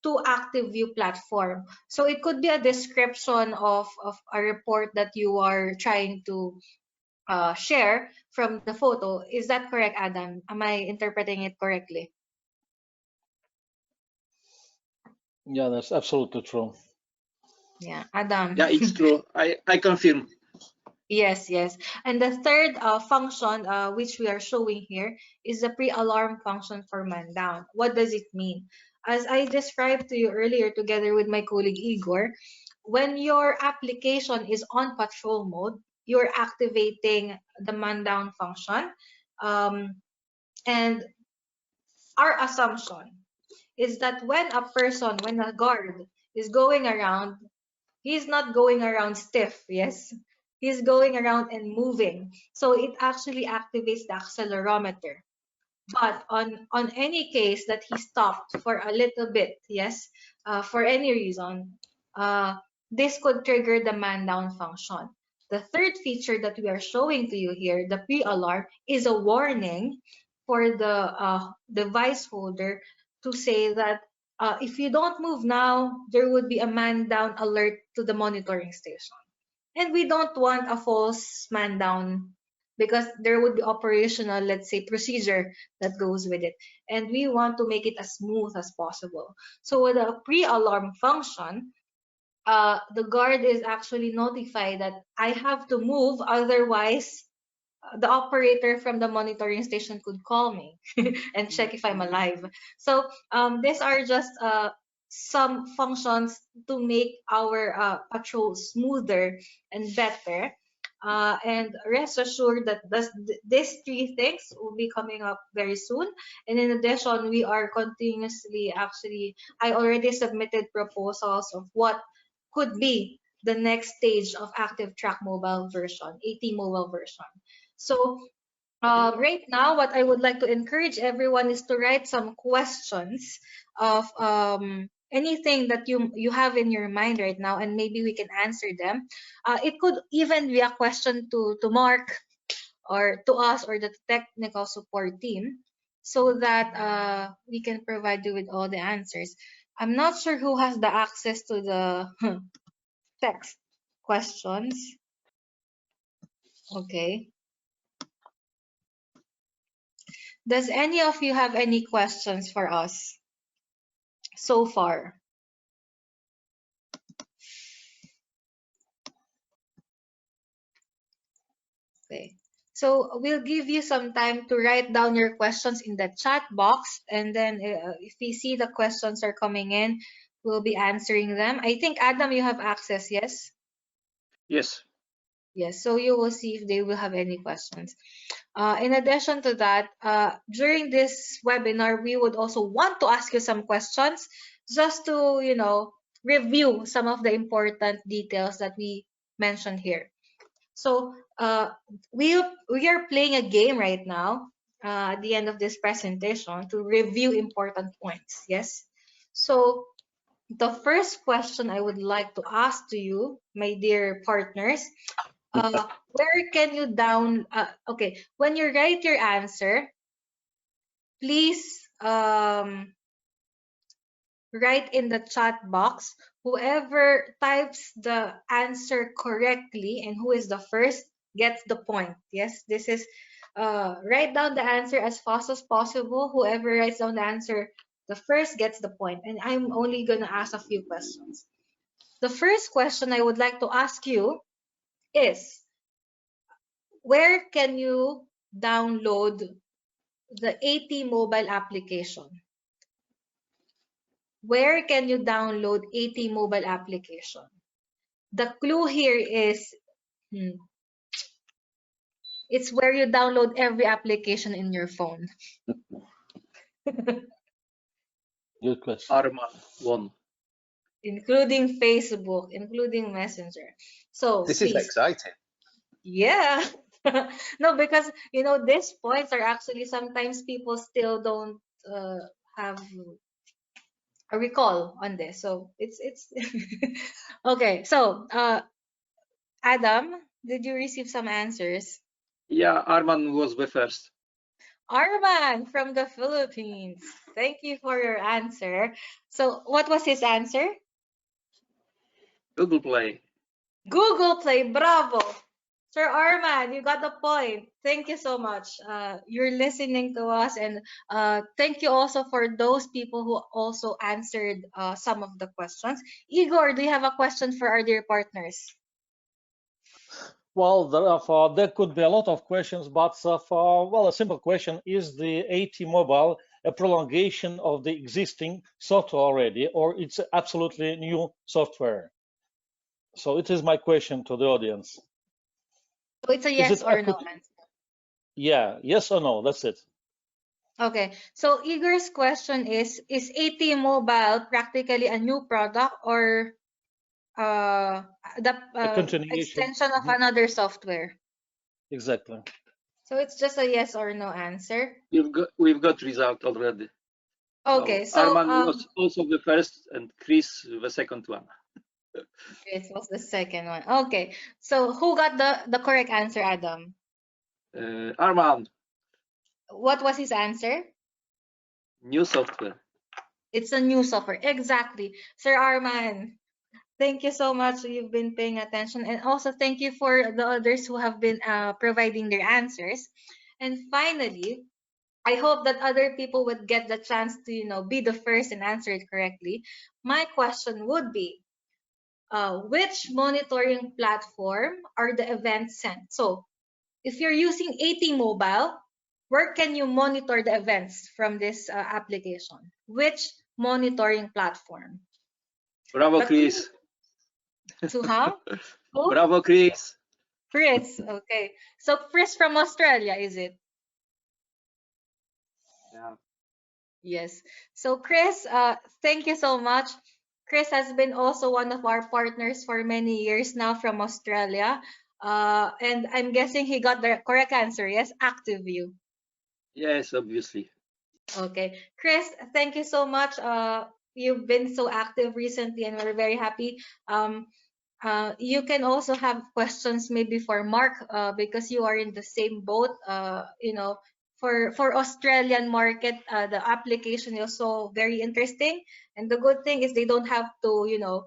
to ActiveView platform. So it could be a description of a report that you are trying to share from the photo. Is that correct, Adam? Am I interpreting it correctly? Yeah, that's absolutely true. Yeah, Adam. Yeah, it's true. I confirm. Yes, yes. And the third function, which we are showing here, is the pre-alarm function for man down. What does it mean? As I described to you earlier together with my colleague Igor, when your application is on patrol mode, you're activating the man down function. And our assumption is that when a guard is going around, he's not going around stiff, yes? He's going around and moving. So it actually activates the accelerometer. But on any case that he stopped for a little bit, yes, for any reason, this could trigger the man down function. The third feature that we are showing to you here, the pre-alarm, is a warning for the device holder to say that if you don't move now, there would be a man down alert to the monitoring station. And we don't want a false man down because there would be operational, let's say, procedure that goes with it. And we want to make it as smooth as possible. So with a pre-alarm function, the guard is actually notified that I have to move, otherwise the operator from the monitoring station could call me and check if I'm alive. So these are just some functions to make our patrol smoother and better. And rest assured that these three things will be coming up very soon. And in addition, we are continuously, actually, I already submitted proposals of what could be the next stage of Active Track mobile version, AT mobile version. So right now, what I would like to encourage everyone is to write some questions of anything that you have in your mind right now, and maybe we can answer them. It could even be a question to Mark or to us or the technical support team, so that we can provide you with all the answers. I'm not sure who has the access to the text questions. Okay. Does any of you have any questions for us so far? Okay. So we'll give you some time to write down your questions in the chat box, and then if we see the questions are coming in, we'll be answering them. I think, Adam, you have access, yes? Yes. Yes, so you will see if they will have any questions. In addition to that, during this webinar, we would also want to ask you some questions just to, review some of the important details that we mentioned here. So we are playing a game right now at the end of this presentation to review important points. Yes. So the first question I would like to ask to you, my dear partners, where can you okay, when you write your answer, please write in the chat box whoever types the answer correctly and who is the first gets the point. Yes, this is write down the answer as fast as possible. Whoever writes down the answer the first gets the point, and I'm only gonna ask a few questions. The first question I would like to ask you is, where can you download the AT mobile application? Where can you download AT mobile application? The clue here is it's where you download every application in your phone. Good question. Arman 1. Including Facebook, including Messenger. So This please. is exciting. Yeah. No, because these points are actually, sometimes people still don't have a recall on this. So it's okay. So Adam, did you receive some answers? Yeah, Arman was the first. Arman from the Philippines. Thank you for your answer. So what was his answer? Google Play. Google Play. Bravo. Sir Arman, you got the point. Thank you so much. You're listening to us, and thank you also for those people who also answered some of the questions. Igor, do you have a question for our dear partners? Well, there could be a lot of questions, but a simple question: is the AT mobile a prolongation of the existing software already, or it's absolutely new software? So it is my question to the audience. So it's a yes or no answer. Yeah, yes or no, that's it. Okay, so Igor's question is AT mobile practically a new product, or the extension of another software? Exactly. So it's just a yes or no answer. We've got result already. Okay, so Arman was also the first, and Chris the second one. Chris was the second one. Okay, so who got the correct answer, Adam? Arman. What was his answer? New software. It's a new software. Exactly. Sir Arman, thank you so much. You've been paying attention. And also thank you for the others who have been providing their answers. And finally, I hope that other people would get the chance to, be the first and answer it correctly. My question would be, which monitoring platform are the events sent? So if you're using AT Mobile, where can you monitor the events from this application? Which monitoring platform? Bravo, But Chris. to how? Who? Bravo, Chris. Chris. Okay. So Chris from Australia, is it? Yeah. Yes. So Chris, thank you so much. Chris has been also one of our partners for many years now from Australia. And I'm guessing he got the correct answer. Yes, ActiveView. Yes, obviously. Okay. Chris, thank you so much. You've been so active recently and we're very happy. You can also have questions maybe for Mark because you are in the same boat. For Australian market, the application is also very interesting. And the good thing is they don't have to,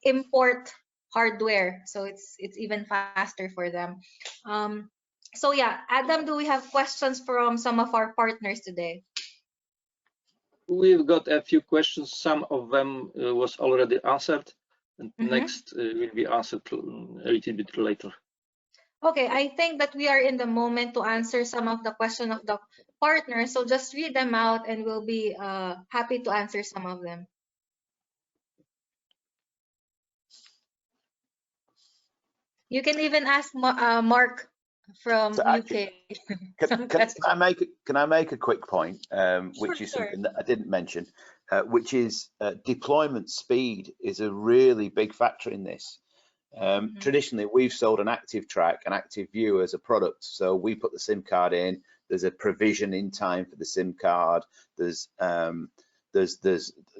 import hardware, so it's even faster for them. So yeah, Adam, do we have questions from some of our partners today? We've got a few questions. Some of them was already answered, and Mhm. next will be answered a little bit later. Okay, I think that we are in the moment to answer some of the question of the partners. So just read them out and we'll be happy to answer some of them. You can even ask Mark from So UK. Can I make a quick point, which is Sure. something that I didn't mention, which is deployment speed is a really big factor in this. Traditionally, we've sold an ActiveTrack, an ActiveView as a product. So we put the SIM card in. There's a provision in time for the SIM card. There's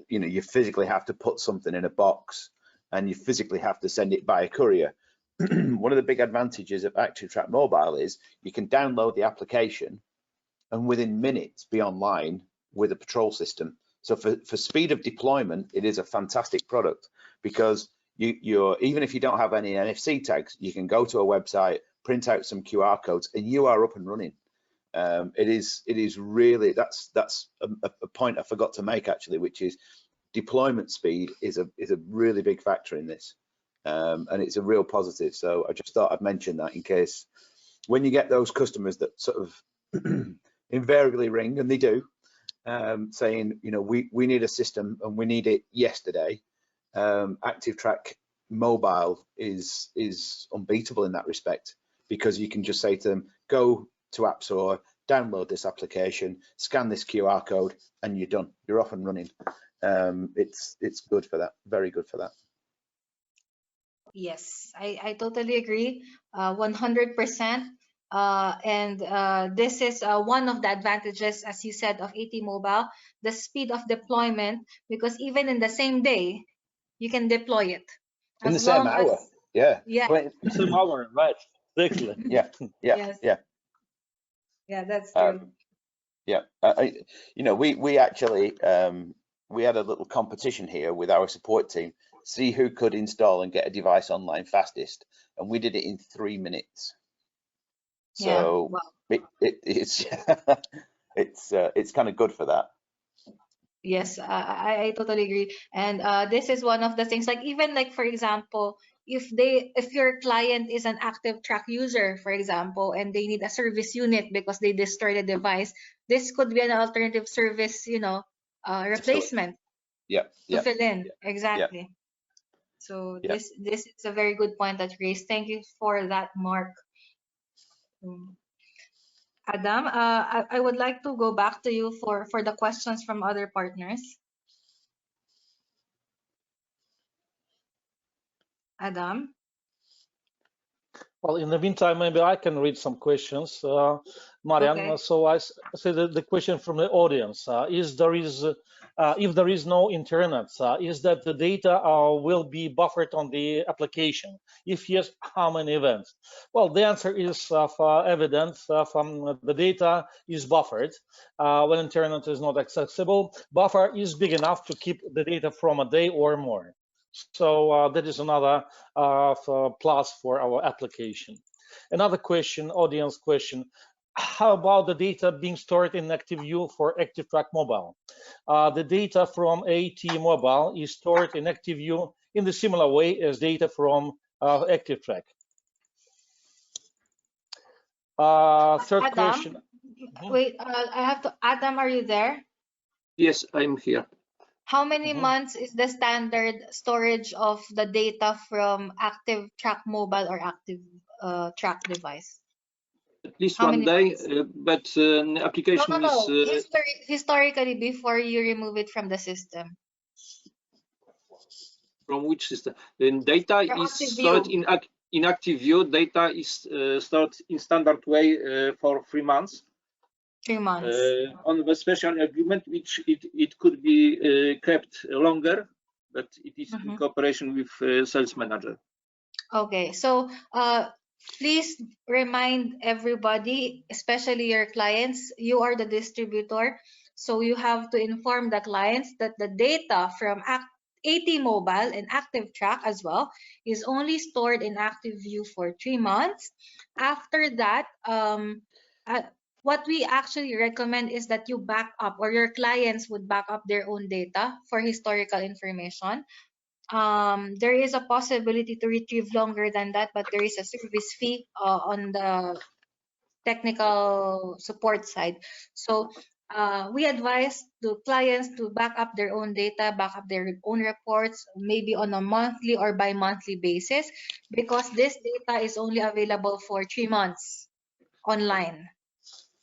you physically have to put something in a box, and you physically have to send it by a courier. One of the big advantages of ActiveTrack Mobile is you can download the application and within minutes be online with a patrol system. So for speed of deployment, it is a fantastic product because you're even if you don't have any NFC tags, you can go to a website, print out some QR codes, and you are up and running. It is really that's a point I forgot to make actually, which is deployment speed is a really big factor in this. And it's a real positive. So I just thought I'd mention that in case when you get those customers that sort of invariably ring, and they do, saying, we need a system and we need it yesterday. ActiveTrack Mobile is unbeatable in that respect, because you can just say to them, go to App Store, download this application, scan this QR code, and you're done. You're off and running. It's good for that. Very good for that. Yes, I totally agree, 100%. And this is one of the advantages, as you said, of AT Mobile, the speed of deployment, because even in the same day, you can deploy it. In the same hour. Yeah. Yeah. Same hour, right? Exactly. Yeah. Yes. Yeah. Yeah, that's true. Yeah. We actually we had a little competition here with our support team, see who could install and get a device online fastest, and we did it in 3 minutes. So yeah, wow. it's it's kind of good for that. Yes, I totally agree. And this is one of the things, like even like for example, if your client is an ActiveTrack user, for example, and they need a service unit because they destroyed the device, this could be an alternative service, replacement to fill in. Exactly. So this is a very good point that you raised. Thank you for that, Mark. Adam, I would like to go back to you for the questions from other partners. Adam? Well, in the meantime, maybe I can read some questions, Marian. Okay. So I say the question from the audience is if there is no internet, is that the data will be buffered on the application? If yes, how many events? Well, the answer is evident. From the data is buffered when internet is not accessible. Buffer is big enough to keep the data from a day or more. So that is another plus for our application. Another question, audience question, how about the data being stored in ActiveView for ActiveTrack Mobile? The data from AT Mobile is stored in ActiveView in the similar way as data from ActiveTrack. Third Adam, question. wait, I have to, Adam, are you there? Yes, I'm here. How many months is the standard storage of the data from ActiveTrack Mobile or ActiveTrack device? At least How one many day, months? but the application No. is Historically, before you remove it from the system. from which system? Then data From is stored ActiveView. in ActiveView. Data is stored in standard way for 3 months. 3 months. On the special agreement, which it could be kept longer, but it is in cooperation with sales manager. Okay, so please remind everybody, especially your clients, you are the distributor, so you have to inform the clients that the data from AT Mobile and ActiveTrack as well is only stored in ActiveView for 3 months. After that, what we actually recommend is that you back up, or your clients would back up their own data for historical information. There is a possibility to retrieve longer than that, but there is a service fee on the technical support side. So we advise the clients to back up their own data, back up their own reports, maybe on a monthly or bi-monthly basis, because this data is only available for 3 months online.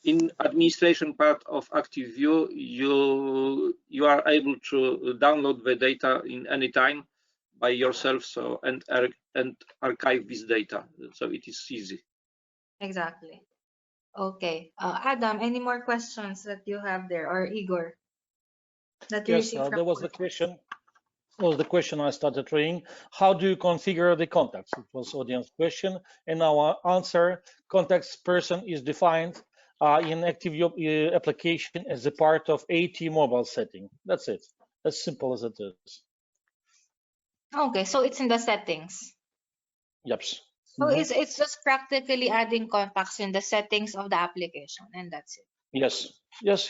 In administration part of ActiveView, you are able to download the data in any time by yourself, so and archive this data, so it is easy. Exactly. Okay, Adam, any more questions that you have there, or Igor? That you Yes, received from there was the question. Was the question I started reading. How do you configure the contacts? It was audience question, and our answer: contacts person is defined in ActiveView application as a part of AT Mobile setting. That's it. As simple as it is. Okay, so it's in the settings. Yep. So it's just practically adding contacts in the settings of the application, and that's it. Yes. As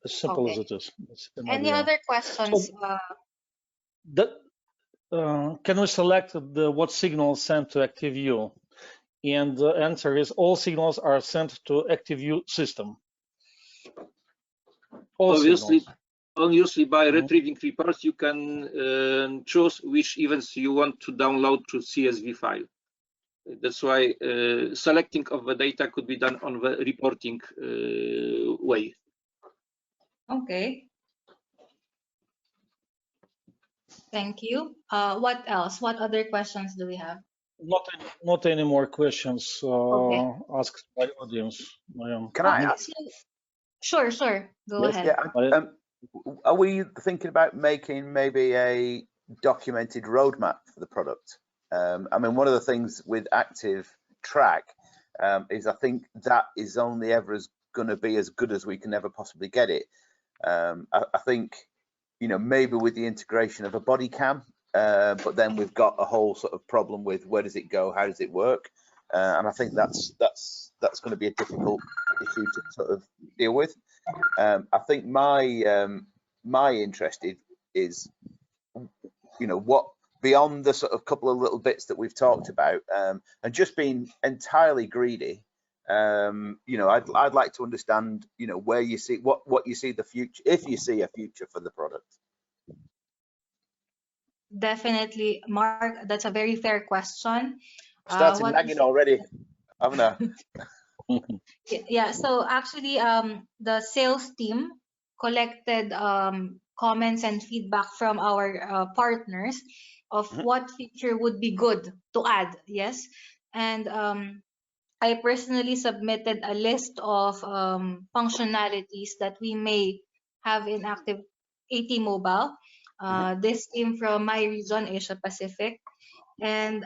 simple as it is. Any other questions? Can we select what signals sent to ActiveView? And the answer is all signals are sent to ActiveView system. All obviously signals. By retrieving reports, you can choose which events you want to download to CSV file. That's why selecting of the data could be done on the reporting way. Okay. Thank you. What else? What other questions do we have? Not any more questions asked by audience. Can I ask? Sure. Go ahead. Yeah. Are we thinking about making maybe a documented roadmap for the product? I mean, one of the things with ActiveTrack is I think that is only ever going to be as good as we can ever possibly get it. I think, maybe with the integration of a body cam, but then we've got a whole sort of problem with where does it go, how does it work, and I think that's going to be a difficult issue to sort of deal with. I think my interest is, what beyond the sort of couple of little bits that we've talked about, and just being entirely greedy. I'd like to understand, where you see what you see the future, if you see a future for the product. Definitely, Mark. That's a very fair question. Started nagging already, haven't I? Yeah. So actually, the sales team collected comments and feedback from our partners of what feature would be good to add. Yes. and I personally submitted a list of functionalities that we may have in Active AT Mobile. This came from my region, Asia Pacific, and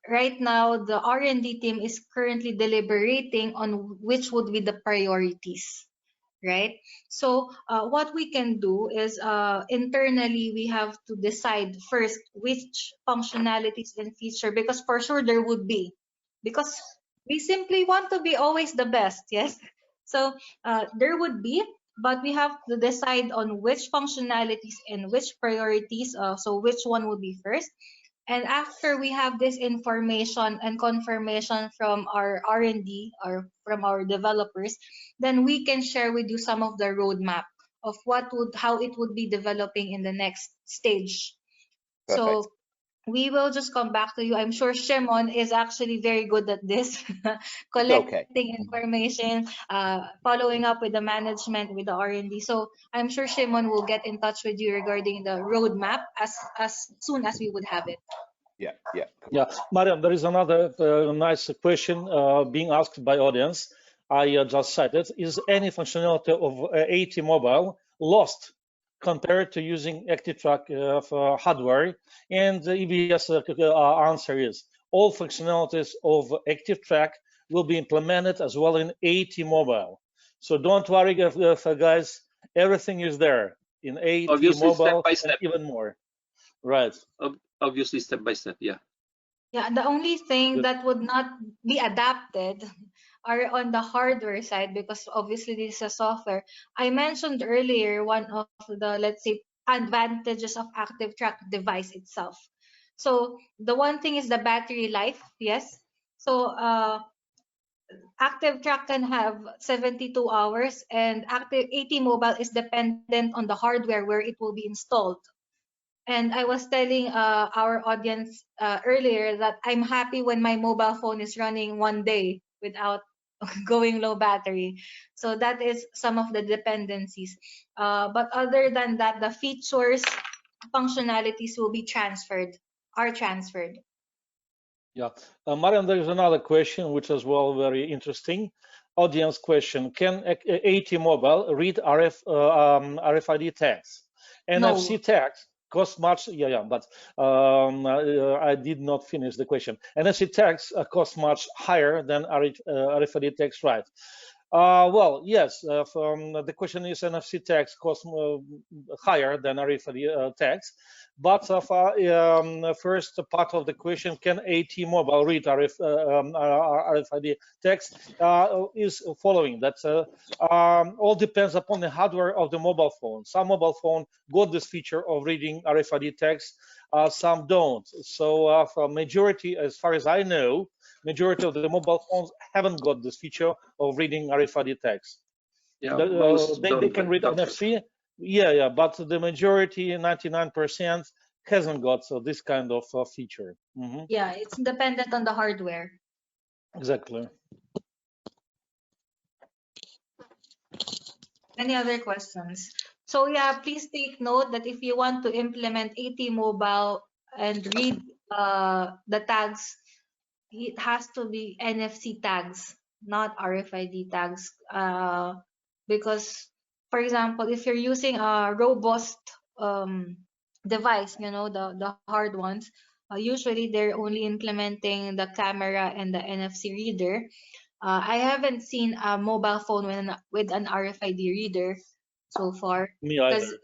right now the R&D team is currently deliberating on which would be the priorities, right? So what we can do is internally we have to decide first which functionalities and feature, because for sure there would be, because we simply want to be always the best, yes. So there would be, but we have to decide on which functionalities and which priorities, so which one would be first. And after we have this information and confirmation from our R&D or from our developers, then we can share with you some of the roadmap of how it would be developing in the next stage. Perfect. So we will just come back to you. I'm sure Shimon is actually very good at this, collecting information, following up with the management, with the R&D. So I'm sure Shimon will get in touch with you regarding the roadmap as soon as we would have it. Yeah, Mariam, there is another nice question being asked by audience. I just cited, is any functionality of AT Mobile lost compared to using ActiveTrack for hardware? And the EBS answer is all functionalities of ActiveTrack will be implemented as well in AT Mobile. So don't worry, guys, everything is there in AT Obviously, Mobile step by step. and even more. Right. Obviously, step by step, yeah. Yeah, the only thing that would not be adapted are on the hardware side, because obviously this is a software. I mentioned earlier one of the, let's say, advantages of ActiveTrack device itself. So the one thing is the battery life, yes. So ActiveTrack can have 72 hours, and Active AT Mobile is dependent on the hardware where it will be installed. And I was telling our audience earlier that I'm happy when my mobile phone is running one day without going low battery. So that is some of the dependencies. But other than that, the features, functionalities will be are transferred. Yeah, Mariam, there is another question, which is well very interesting. Audience question: can AT Mobile read RFID tags? NFC No. tags cost much. Yeah, but I did not finish the question. NFC tags cost much higher than RFID tags, right? Well, yes. The question is, NFC tags cost higher than RFID tags, but first part of the question, can AT Mobile read RFID tags, is following that all depends upon the hardware of the mobile phone. Some mobile phone got this feature of reading RFID tags, some don't. So for majority, as far as I know, majority of the mobile phones haven't got this feature of reading RFID tags. Yeah, they can read NFC. Yeah, but the majority, 99%, hasn't got this kind of feature. Yeah, it's dependent on the hardware. Exactly. Any other questions? So yeah, please take note that if you want to implement AT Mobile and read the tags, it has to be NFC tags, not RFID tags. Because, for example, if you're using a robust device, the hard ones, usually they're only implementing the camera and the NFC reader. I haven't seen a mobile phone with an RFID reader so far. Me either.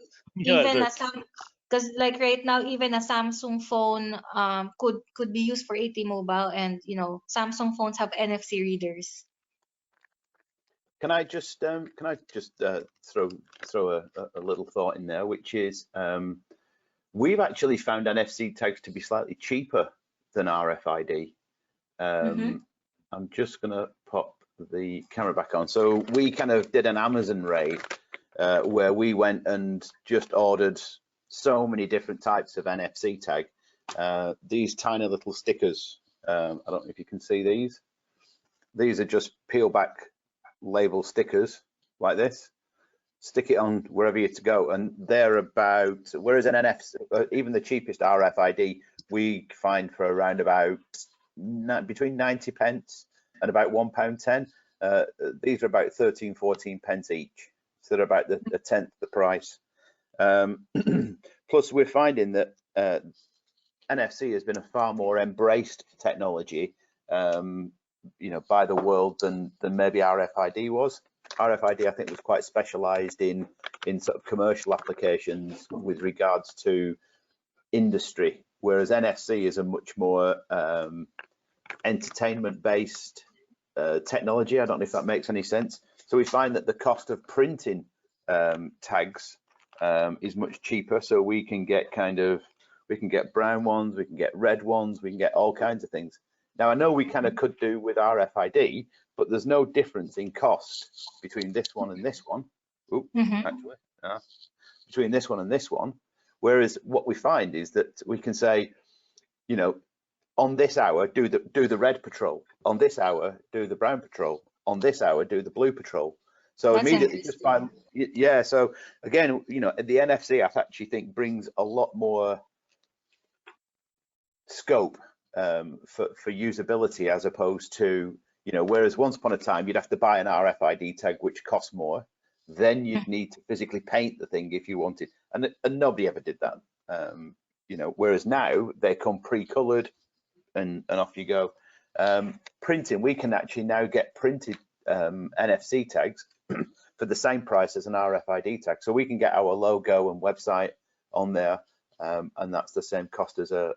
Because like right now, even a Samsung phone could be used for AT Mobile, and Samsung phones have NFC readers. Can I just throw a little thought in there, which is we've actually found NFC tags to be slightly cheaper than RFID. I'm just gonna pop the camera back on. So we kind of did an Amazon raid where we went and just ordered so many different types of NFC tag. These tiny little stickers, I don't know if you can see these. These are just peel back label stickers like this. Stick it on wherever you're to go, and they're about, whereas an NFC, even the cheapest RFID, we find for around about between 90 pence and about £1.10. These are about 13, 14 pence each, so they're about a tenth the price. Plus, we're finding that NFC has been a far more embraced technology, by the world than maybe RFID was. RFID, I think, was quite specialised in sort of commercial applications with regards to industry, whereas NFC is a much more entertainment-based technology. I don't know if that makes any sense. So we find that the cost of printing tags is much cheaper. So we can get brown ones, we can get red ones, we can get all kinds of things. Now, I know we kind of could do with RFID, but there's no difference in cost between this one and this one. Actually, between this one and this one. Whereas what we find is that we can say, on this hour, do the red patrol. On this hour, do the brown patrol. On this hour, do the blue patrol. So that's immediately just by, so again, the NFC, I actually think, brings a lot more scope for usability, as opposed to, whereas once upon a time you'd have to buy an RFID tag, which costs more. Then you'd need to physically paint the thing if you wanted, and nobody ever did that. Whereas now they come pre-colored and off you go. Printing, we can actually now get printed NFC tags for the same price as an RFID tag, so we can get our logo and website on there, and that's the same cost as an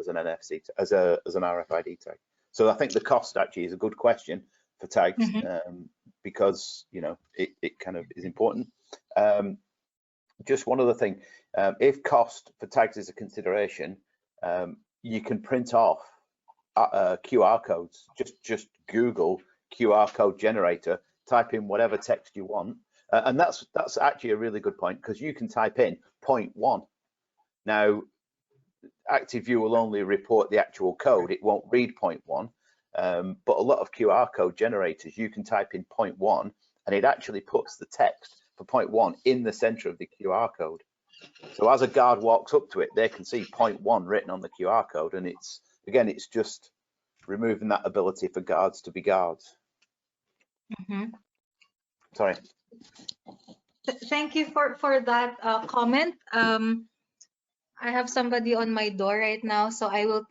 NFC as an RFID tag. So I think the cost actually is a good question for tags, because it kind of is important. Just one other thing, if cost for tags is a consideration, you can print off QR codes. Just Google QR code generator, type in whatever text you want, and that's actually a really good point, because you can type in 0.1. Now, ActiveView will only report the actual code; it won't read 0.1. But a lot of QR code generators, you can type in 0.1 and it actually puts the text for 0.1 in the center of the QR code. So as a guard walks up to it, they can see 0.1 written on the QR code, and it's just removing that ability for guards to be guards. Sorry. Thank you for that comment. I have somebody on my door right now, so I will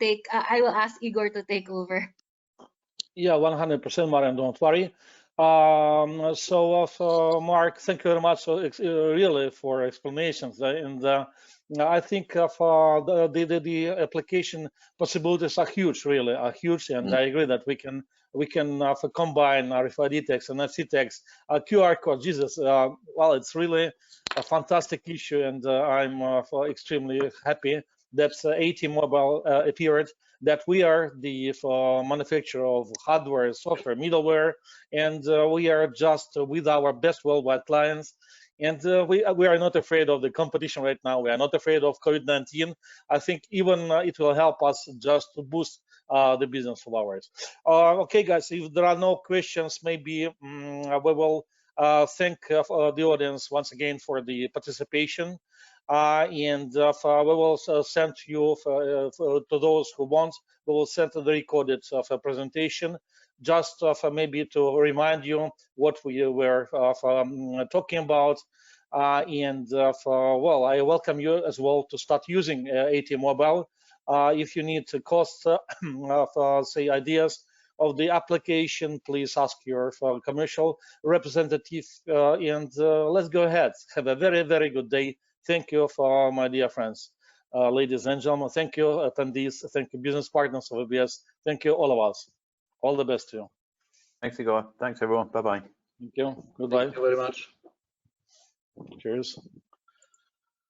ask Igor to take over. Yeah, 100%, Marian, don't worry. Mark, thank you very much really for explanations. And I think the application possibilities are huge, really, and I agree that we can combine RFID tags and NFC tags, QR code. Jesus, well, it's really a fantastic issue, and I'm extremely happy that ATMobile appeared, that we are the manufacturer of hardware, software, middleware, and we are just with our best worldwide clients. And we are not afraid of the competition right now. We are not afraid of COVID-19. I think even it will help us just to boost the business of ours. Okay, guys, if there are no questions, maybe we will thank the audience once again for the participation. And we will send you to those who want. We will send the recorded presentation, just maybe to remind you what we were talking about. Well, I welcome you as well to start using ATMobile. If you need to cost, say, ideas of the application, please ask your commercial representative, and let's go ahead. Have a very, very good day. Thank you for my dear friends, ladies and gentlemen. Thank you, attendees. Thank you, business partners of ABS. Thank you, all of us. All the best to you. Thanks, Igor. Thanks, everyone. Bye-bye. Thank you. Goodbye. Thank you very much. Cheers.